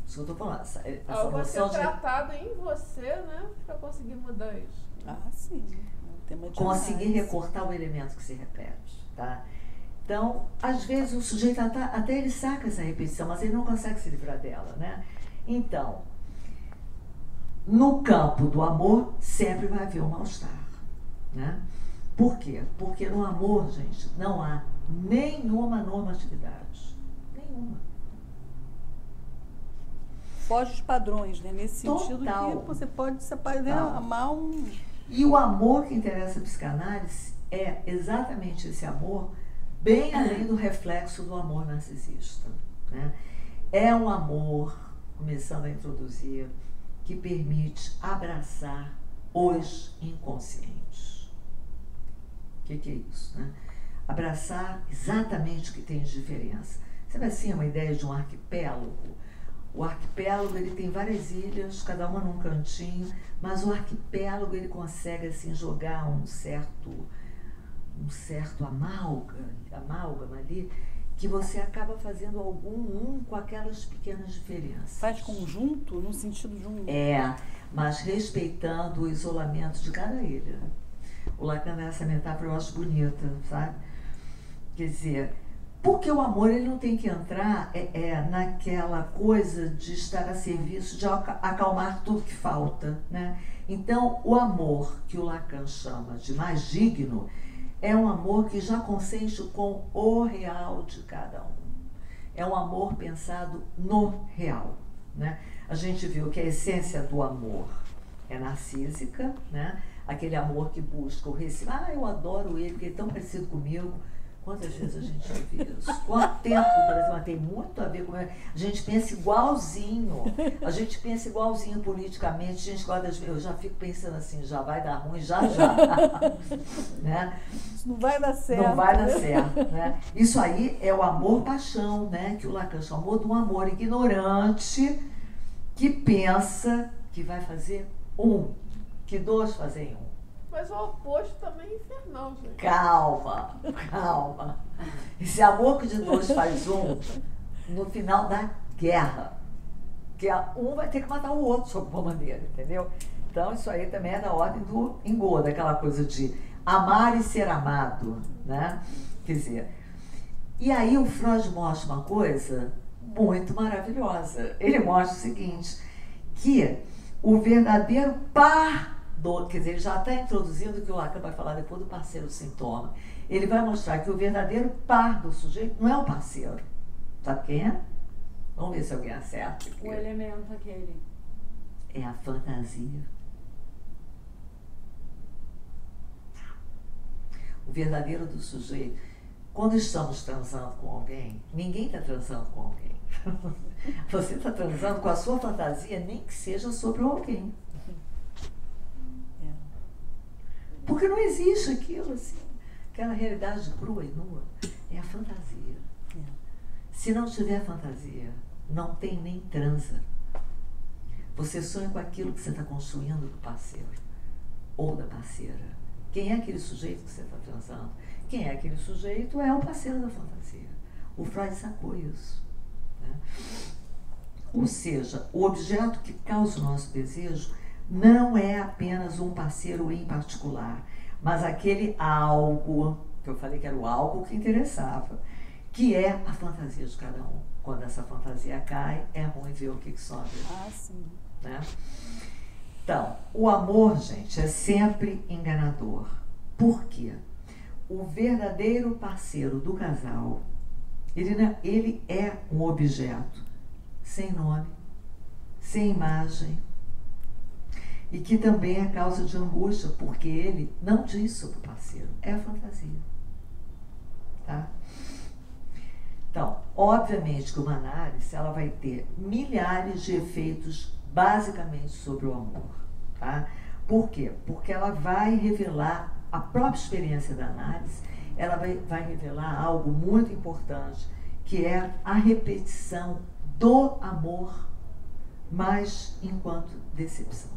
Isso que eu tô falando, essa algo a ser noção de... tratado em você, né? Pra conseguir mudar isso. Ah, sim. Tema de conseguir análise. recortar o elemento que se repete, tá? Então, às vezes o sujeito até ele saca essa repetição, mas ele não consegue se livrar dela, né? Então, no campo do amor, sempre vai haver um mal-estar, né? Por quê? Porque no amor, gente, não há nenhuma normatividade. Nenhuma. Foge dos padrões, né? Nesse sentido Total. que você pode se apaixonar, amar um... E o amor que interessa a psicanálise é exatamente esse amor, bem além do reflexo do amor narcisista, né? É um amor, começando a introduzir, que permite abraçar os inconscientes. O que é isso, né? Abraçar exatamente o que tem de diferença. Sabe assim, uma ideia de um arquipélago? O arquipélago, ele tem várias ilhas, cada uma num cantinho, mas o arquipélago, ele consegue, assim, jogar um certo amálgama ali, que você acaba fazendo com aquelas pequenas diferenças. Faz conjunto, no sentido de um... Mas respeitando o isolamento de cada ilha. O Lacan, essa metáfora eu acho bonita, sabe? Quer dizer... Porque o amor, ele não tem que entrar naquela coisa de estar a serviço, de acalmar tudo que falta, né? Então, o amor que o Lacan chama de mais digno é um amor que já consente com o real de cada um. É um amor pensado no real, né? A gente viu que a essência do amor é narcísica, né? Aquele amor que busca o recíproco. Eu adoro ele, porque ele é tão parecido comigo. Quantas vezes a gente ouve isso? Quanto tempo o Brasil tem muito a ver com... A gente pensa igualzinho. A gente pensa igualzinho politicamente. A gente gosta eu já fico pensando assim, já vai dar ruim, já. Né? Isso não vai dar certo. Não vai dar certo. Né? Isso aí é o amor-paixão, né? Que o Lacan chamou de um amor ignorante que pensa que vai fazer que dois fazem um. Mas o oposto também é infernal, gente. Calma. Esse amor que de dois faz no final da guerra. Que um vai ter que matar o outro de alguma maneira, entendeu? Então isso aí também é da ordem do engodo, aquela coisa de amar e ser amado, né? Quer dizer, e aí o Freud mostra uma coisa muito maravilhosa. Ele mostra o seguinte, que o verdadeiro quer dizer, ele já está introduzindo o que o Lacan vai falar depois do parceiro sintoma. Ele vai mostrar que o verdadeiro par do sujeito não é o parceiro. Sabe quem é? Vamos ver se alguém acerta. O elemento aquele. É a fantasia. O verdadeiro do sujeito. Quando estamos transando com alguém, ninguém está transando com alguém. Você está transando com a sua fantasia, nem que seja sobre alguém. Porque não existe aquilo assim, aquela realidade crua e nua. É a fantasia. Se não tiver fantasia, não tem nem transa. Você sonha com aquilo que você está construindo do parceiro ou da parceira. Quem é aquele sujeito que você está transando? Quem é aquele sujeito é o parceiro da fantasia. O Freud sacou isso, né? Ou seja, o objeto que causa o nosso desejo não é apenas um parceiro em particular, mas aquele algo, que eu falei que era o algo que interessava, que é a fantasia de cada um. Quando essa fantasia cai, é ruim ver o que sobe. Ah, sim. Né? Então, o amor, gente, é sempre enganador. Por quê? O verdadeiro parceiro do casal, ele é um objeto sem nome, sem imagem, e que também é causa de angústia, porque ele não diz sobre o parceiro, é a fantasia. Tá? Então, obviamente que uma análise ela vai ter milhares de efeitos basicamente sobre o amor. Tá? Por quê? Porque ela vai revelar a própria experiência da análise, ela vai revelar algo muito importante, que é a repetição do amor, mas enquanto decepção.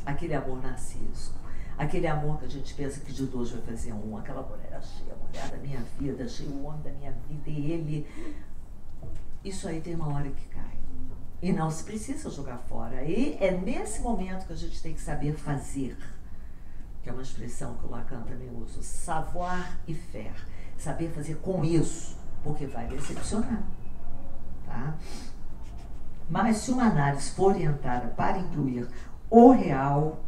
Aquele amor narcísico, aquele amor que a gente pensa que de dois vai fazer um, aquela mulher, achei a mulher da minha vida, achei o homem da minha vida, e ele... Isso aí tem uma hora que cai. E não se precisa jogar fora. E é nesse momento que a gente tem que saber fazer, que é uma expressão que o Lacan também usa, savoir e faire. Saber fazer com isso, porque vai decepcionar. Tá? Mas se uma análise for orientada para incluir o real,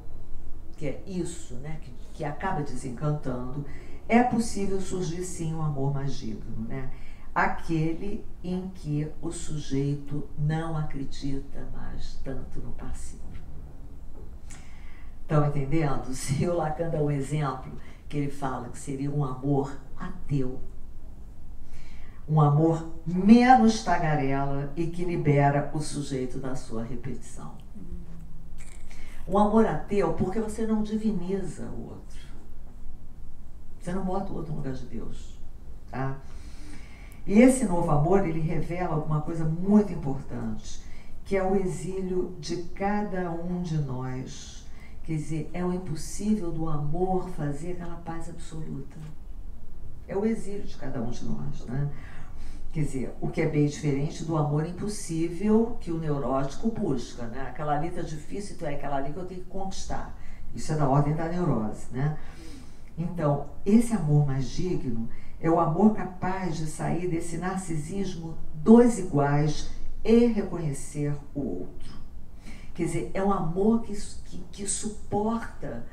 que é isso, né, que acaba desencantando, é possível surgir sim um amor mais digno, né? Aquele em que o sujeito não acredita mais tanto no parceiro. Estão entendendo? Se o Lacan dá um exemplo, que ele fala que seria um amor ateu, um amor menos tagarela e que libera o sujeito da sua repetição. Um amor ateu porque você não diviniza o outro. Você não bota o outro no lugar de Deus. Tá? E esse novo amor, ele revela alguma coisa muito importante, que é o exílio de cada um de nós. Quer dizer, é o impossível do amor fazer aquela paz absoluta. É o exílio de cada um de nós, né? Quer dizer, o que é bem diferente do amor impossível que o neurótico busca, né? Aquela ali tá difícil, então é aquela ali que eu tenho que conquistar. Isso é da ordem da neurose, né? Então, esse amor mais digno é o amor capaz de sair desse narcisismo dos iguais e reconhecer o outro. Quer dizer, é um amor que suporta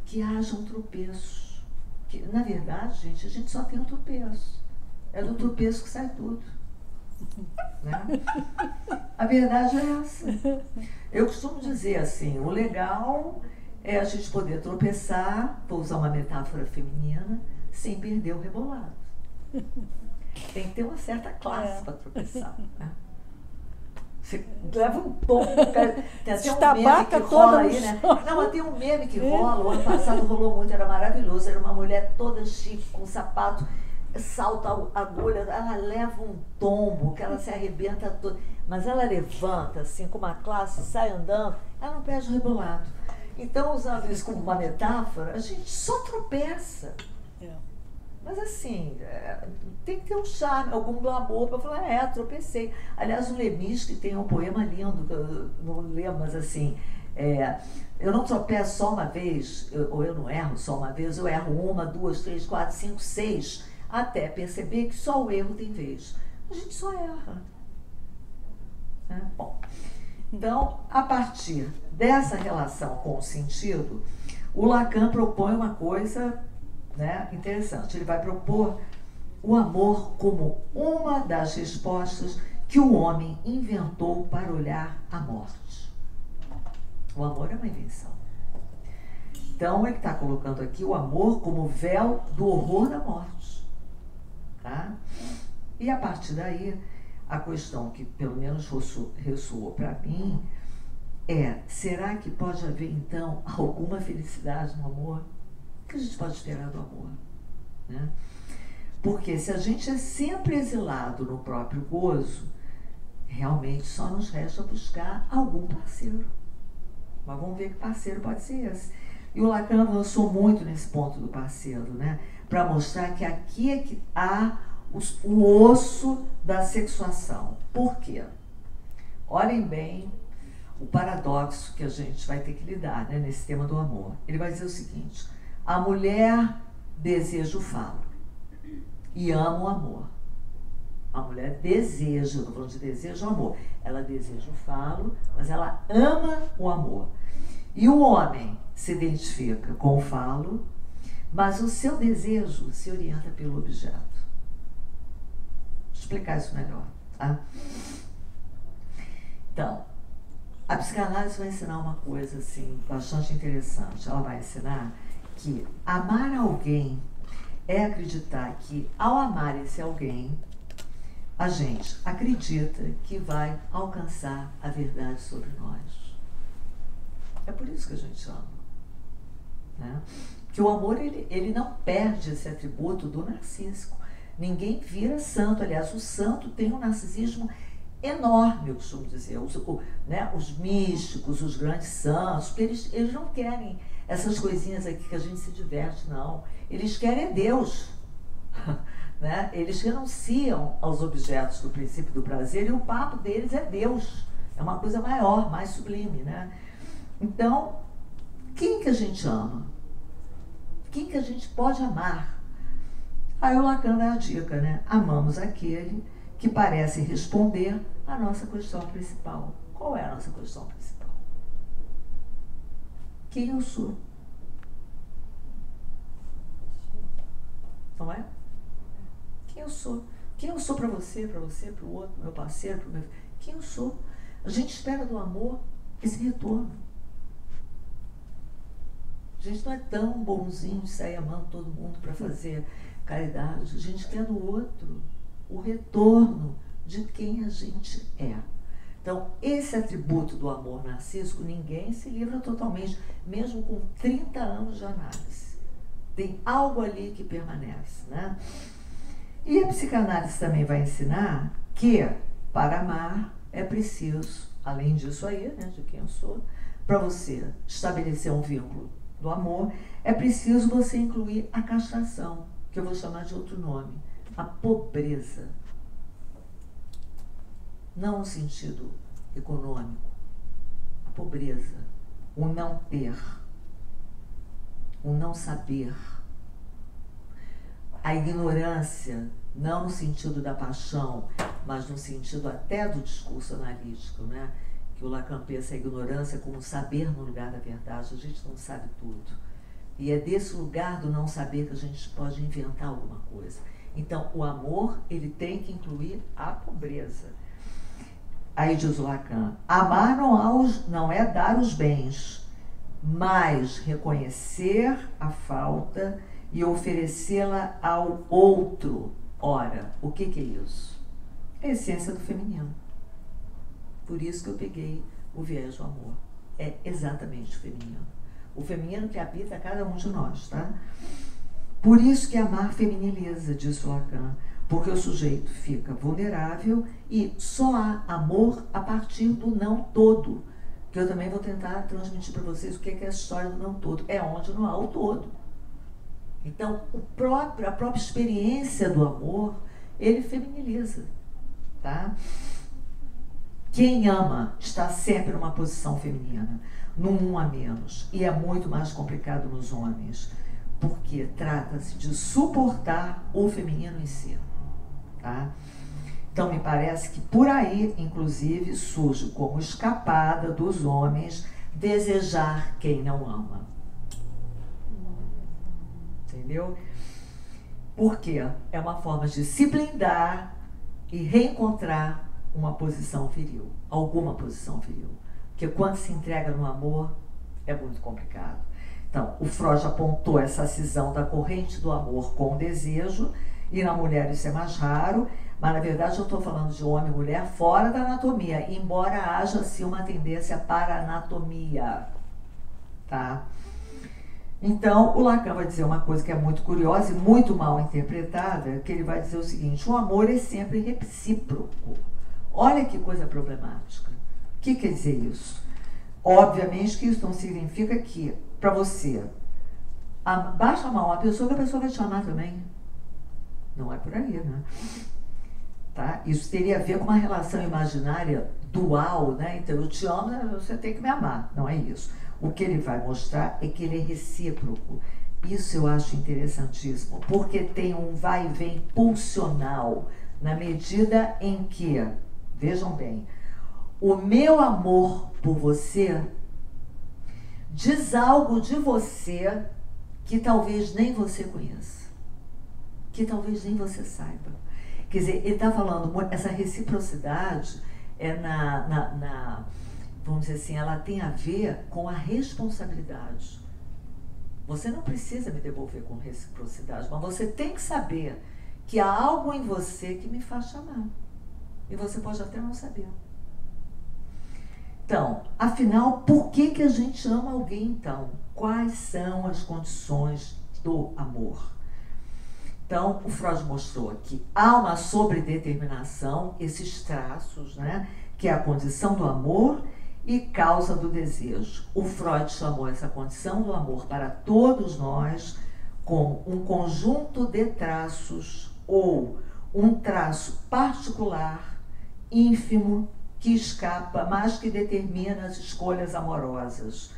que haja um tropeço. Que, na verdade, gente, a gente só tem um tropeço. É do tropeço que sai tudo. Né? A verdade é essa. Eu costumo dizer assim, o legal é a gente poder tropeçar, vou usar uma metáfora feminina, sem perder o rebolado. Tem que ter uma certa classe para tropeçar. Né? Você leva um tom, tem até um meme que rola aí, né? Não, mas tem um meme que rola, o ano passado rolou muito, era maravilhoso, era uma mulher toda chique, com sapato, salta a agulha, ela leva um tombo, que ela se arrebenta toda, mas ela levanta assim, com uma classe, sai andando, ela não perde o rebolado. Então, usando isso como uma metáfora, a gente só tropeça. Mas assim, tem que ter um charme, algum glamour para falar, tropecei. Aliás, o Lemis, que tem um poema lindo, que eu não lembro, mas assim, eu não tropeço só uma vez, ou eu não erro só uma vez, eu erro 1, 2, 3, 4, 5, 6, até perceber que só o erro tem vez. A gente só erra. Né? Bom, então, a partir dessa relação com o sentido, o Lacan propõe uma coisa, né, interessante. Ele vai propor o amor como uma das respostas que o homem inventou para olhar a morte. O amor é uma invenção. Então, ele está colocando aqui o amor como véu do horror da morte. Tá? E a partir daí, a questão que pelo menos ressoou para mim é, será que pode haver então alguma felicidade no amor? O que a gente pode esperar do amor? Né? Porque se a gente é sempre exilado no próprio gozo, realmente só nos resta buscar algum parceiro. Mas vamos ver que parceiro pode ser esse. E o Lacan avançou muito nesse ponto do parceiro, né? Para mostrar que aqui é que há o osso da sexuação. Por quê? Olhem bem o paradoxo que a gente vai ter que lidar, né, nesse tema do amor. Ele vai dizer o seguinte: a mulher deseja o falo e ama o amor. A mulher deseja, não falando de desejo, o amor. Ela deseja o falo, mas ela ama o amor. E o homem se identifica com o falo, mas o seu desejo se orienta pelo objeto. Vou explicar isso melhor, tá? Então, a psicanálise vai ensinar uma coisa assim bastante interessante. Ela vai ensinar que amar alguém é acreditar que, ao amar esse alguém, a gente acredita que vai alcançar a verdade sobre nós. É por isso que a gente ama, né? Que o amor, ele não perde esse atributo do narcísico. Ninguém vira santo. Aliás, o santo tem um narcisismo enorme, eu costumo dizer. Os místicos, os grandes santos, porque eles não querem essas coisinhas aqui que a gente se diverte, não. Eles querem Deus. Né? Eles renunciam aos objetos do princípio do prazer e o papo deles é Deus. É uma coisa maior, mais sublime, né? Então, quem que a gente ama? Quem que a gente pode amar? Aí o Lacan dá a dica, né? Amamos aquele que parece responder à nossa questão principal. Qual é a nossa questão principal? Quem eu sou? Não é? Quem eu sou? Quem eu sou para você, para o outro, pro meu parceiro, pro meu... Quem eu sou? A gente espera do amor esse retorno. A gente não é tão bonzinho de sair amando todo mundo para fazer caridade. A gente quer do outro o retorno de quem a gente é. Então, esse atributo do amor narcísico, ninguém se livra totalmente, mesmo com 30 anos de análise. Tem algo ali que permanece, né? E a psicanálise também vai ensinar que, para amar, é preciso, além disso aí, né, de quem eu sou, para você estabelecer um vínculo do amor, é preciso você incluir a castração, que eu vou chamar de outro nome, a pobreza. Não no sentido econômico, a pobreza, o não ter, o não saber, a ignorância, não no sentido da paixão, mas no sentido até do discurso analítico, né? Que o Lacan pensa a ignorância como saber no lugar da verdade. A gente não sabe tudo. E é desse lugar do não saber que a gente pode inventar alguma coisa. Então, o amor, ele tem que incluir a pobreza. Aí diz o Lacan, amar não é dar os bens, mas reconhecer a falta e oferecê-la ao outro. Ora, o que é isso? É a essência do feminino. Por isso que eu peguei o viés do amor. É exatamente o feminino. O feminino que habita cada um de nós, tá? Por isso que amar feminiliza, diz Lacan, porque o sujeito fica vulnerável e só há amor a partir do não todo, que eu também vou tentar transmitir para vocês o que é a história do não todo. É onde não há o todo. Então, a própria experiência do amor, ele feminiliza, tá? Quem ama está sempre numa posição feminina, num um a menos, e é muito mais complicado nos homens, porque trata-se de suportar o feminino em si, tá? Então, me parece que por aí, inclusive, surge como escapada dos homens desejar quem não ama. Entendeu? Porque é uma forma de se blindar e reencontrar uma posição viril, alguma posição viril. Porque quando se entrega no amor, é muito complicado. Então, o Freud apontou essa cisão da corrente do amor com o desejo, e na mulher isso é mais raro, mas na verdade eu estou falando de homem e mulher fora da anatomia, embora haja sim uma tendência para a anatomia, tá? Então, o Lacan vai dizer uma coisa que é muito curiosa e muito mal interpretada, que ele vai dizer o seguinte: o amor é sempre recíproco. Olha que coisa problemática. O que quer dizer isso? Obviamente que isso não significa que, para você, basta amar uma pessoa, que a pessoa vai te amar também. Não é por aí, né? Tá? Isso teria a ver com uma relação imaginária dual, né? Então, eu te amo, você tem que me amar. Não é isso. O que ele vai mostrar é que ele é recíproco. Isso eu acho interessantíssimo, porque tem um vai e vem pulsional, na medida em que, vejam bem, o meu amor por você diz algo de você que talvez nem você conheça, que talvez nem você saiba. Quer dizer, ele está falando, essa reciprocidade é vamos dizer assim, ela tem a ver com a responsabilidade. Você não precisa me devolver com reciprocidade, mas você tem que saber que há algo em você que me faz chamar. E você pode até não saber. Então, afinal, por que a gente ama alguém então? Quais são as condições do amor? Então, o Freud mostrou que há uma sobredeterminação, esses traços, né, que é a condição do amor e causa do desejo. O Freud chamou essa condição do amor para todos nós como um conjunto de traços ou um traço particular, ínfimo, que escapa, mas que determina as escolhas amorosas,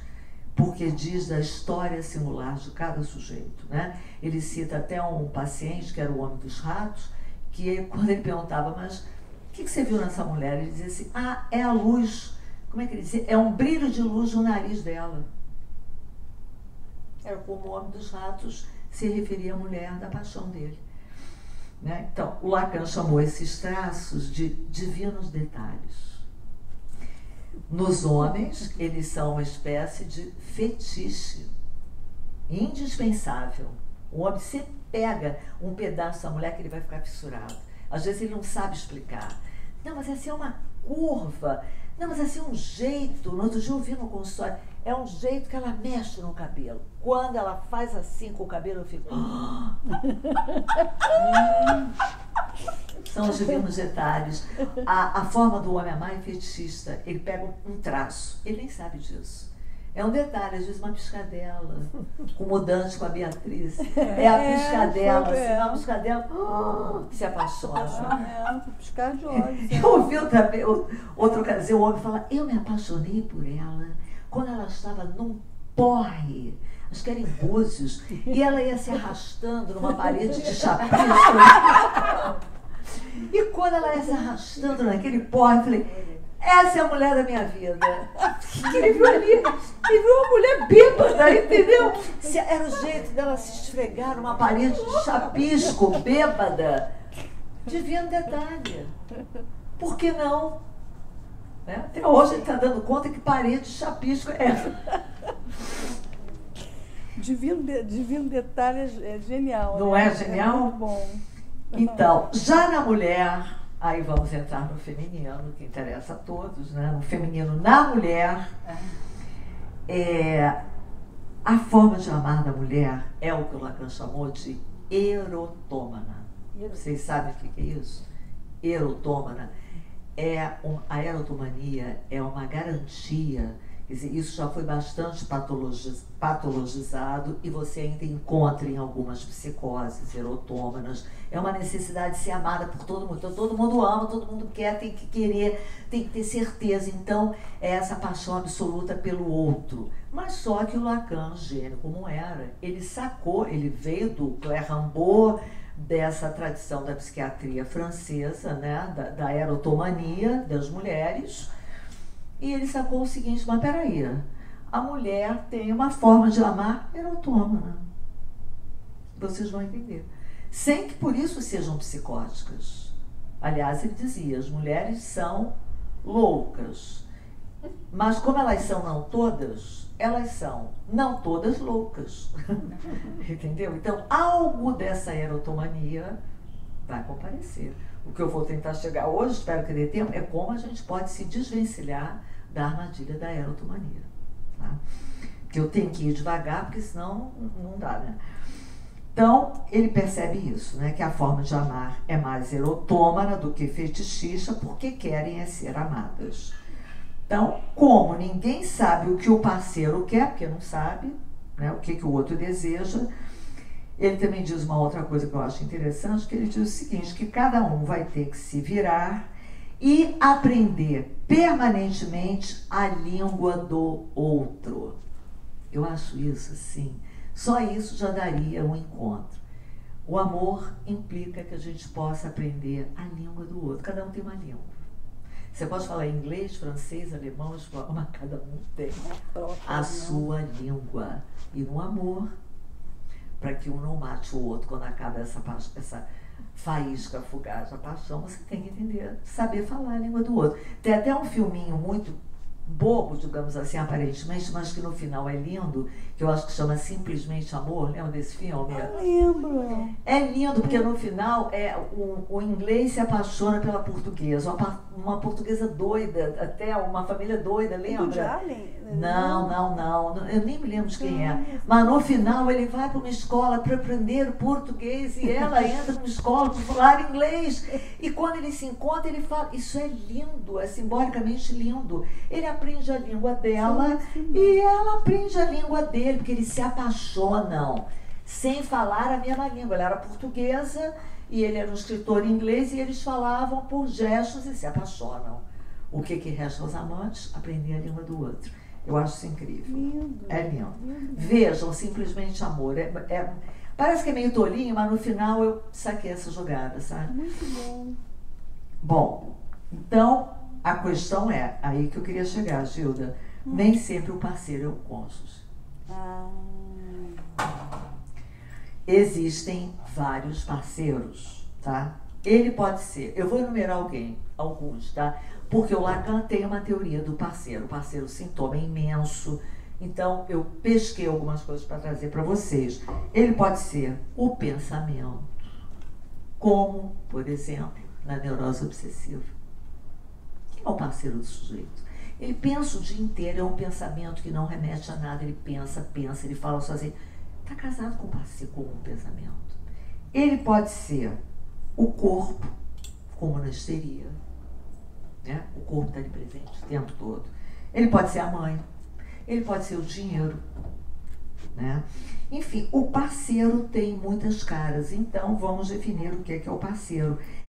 porque diz da história singular de cada sujeito, né? Ele cita até um paciente, que era o homem dos ratos, que quando ele perguntava, mas o que você viu nessa mulher? Ele dizia assim, é a luz, como é que ele dizia? É um brilho de luz no nariz dela. Era como o homem dos ratos se referia à mulher da paixão dele. Né? Então, o Lacan chamou esses traços de divinos detalhes. Nos homens, eles são uma espécie de fetiche indispensável. O homem sempre pega um pedaço da mulher que ele vai ficar fissurado. Às vezes ele não sabe explicar. Não, mas essa é uma curva. Não, mas esse é um jeito. No outro dia eu vi no consultório. É um jeito que ela mexe no cabelo. Quando ela faz assim com o cabelo, eu fico... São os divinos detalhes. A forma do homem amar é fetichista. Ele pega um traço. Ele nem sabe disso. É um detalhe, às vezes uma piscadela. Com o Mudante, com a Beatriz. É a piscadela. Assim, uma piscadela se apaixona. Piscar de olhos. Eu ouvi outra ocasião, o homem fala, eu me apaixonei por ela quando ela estava num porre, acho que era em Búzios, e ela ia se arrastando numa parede de chapisco. E quando ela ia se arrastando naquele porre, eu falei, essa é a mulher da minha vida. Ele viu ali, ele viu uma mulher bêbada, entendeu? Era o jeito dela se esfregar numa parede de chapisco, bêbada. Divino detalhe. Por que não? Até hoje ele está dando conta que parede de chapisco é essa. Divino detalhe é genial. Não é genial? É muito bom. Então, já na mulher, aí vamos entrar no feminino, que interessa a todos, né? No feminino, na mulher, a forma de amar da mulher é o que o Lacan chamou de erotômana. Vocês sabem o que é isso? Erotômana. A erotomania é uma garantia, quer dizer, isso já foi bastante patologizado e você ainda encontra em algumas psicoses erotômanas. É uma necessidade de ser amada por todo mundo. Então, todo mundo ama, todo mundo quer, tem que querer, tem que ter certeza. Então, é essa paixão absoluta pelo outro. Mas só que o Lacan, gênio como era, ele sacou, ele veio do Claire Rimbaud, dessa tradição da psiquiatria francesa, né, da erotomania das mulheres, e ele sacou o seguinte, mas peraí, a mulher tem uma forma de amar erotômana. Vocês vão entender. Sem que por isso sejam psicóticas. Aliás, ele dizia, as mulheres são loucas, mas como elas são não todas, elas são não todas loucas. Entendeu? Então, algo dessa erotomania vai comparecer. O que eu vou tentar chegar hoje, espero que dê tempo, é como a gente pode se desvencilhar da armadilha da erotomania. Tá? Que eu tenho que ir devagar, porque senão não dá, né? Então, ele percebe isso, né? Que a forma de amar é mais erotômana do que fetichista, porque querem ser amadas. Então, como ninguém sabe o que o parceiro quer, porque não sabe, né, o que o outro deseja, Ele também diz uma outra coisa que eu acho interessante, que ele diz o seguinte, que cada um vai ter que se virar e aprender permanentemente a língua do outro. Eu acho isso assim, só isso já daria um encontro. O amor implica que a gente possa aprender a língua do outro. Cada um tem uma língua. Você pode falar inglês, francês, alemão, espanhol, mas cada um tem a sua língua. E no amor, para que um não mate o outro quando acaba essa faísca fugaz da paixão, você tem que entender, saber falar a língua do outro. Tem até um filminho muito bobo, digamos assim, aparentemente, mas que no final é lindo, que eu acho que chama Simplesmente Amor. Lembra desse filme? Eu lembro. É lindo, porque no final o inglês se apaixona pela portuguesa, uma portuguesa doida, até uma família doida, lembra? Não, eu nem me lembro de quem é. Mas no final ele vai para uma escola para aprender o português e ela entra numa escola para falar inglês. E quando ele se encontra, ele fala, isso é lindo, é simbolicamente lindo. Ele aprende a língua dela e ela aprende a língua dele, porque eles se apaixonam sem falar a mesma língua. Ela era portuguesa e ele era um escritor inglês e eles falavam por gestos e se apaixonam. O que resta aos amantes? Aprender a língua do outro. Eu acho isso incrível. Lindo. É lindo. Vejam, Simplesmente Amor. Parece que é meio tolinho, mas no final eu saquei essa jogada, sabe? Muito bom. Bom, então a questão é, aí que eu queria chegar, Gilda, nem sempre o parceiro é o cônjuge. Existem vários parceiros, tá? Ele pode ser, eu vou enumerar alguns, tá? Porque o Lacan tem uma teoria do parceiro. O parceiro sintoma é imenso. Então, eu pesquei algumas coisas para trazer para vocês. Ele pode ser o pensamento, como, por exemplo, na neurose obsessiva. Quem é o parceiro do sujeito? Ele pensa o dia inteiro, é um pensamento que não remete a nada. Ele pensa, ele fala sozinho. Está casado com um pensamento. Ele pode ser o corpo, como na histeria. Né? O corpo está ali presente o tempo todo. Ele pode ser a mãe, ele pode ser o dinheiro, né? Enfim, o parceiro tem muitas caras, então vamos definir o que é o parceiro.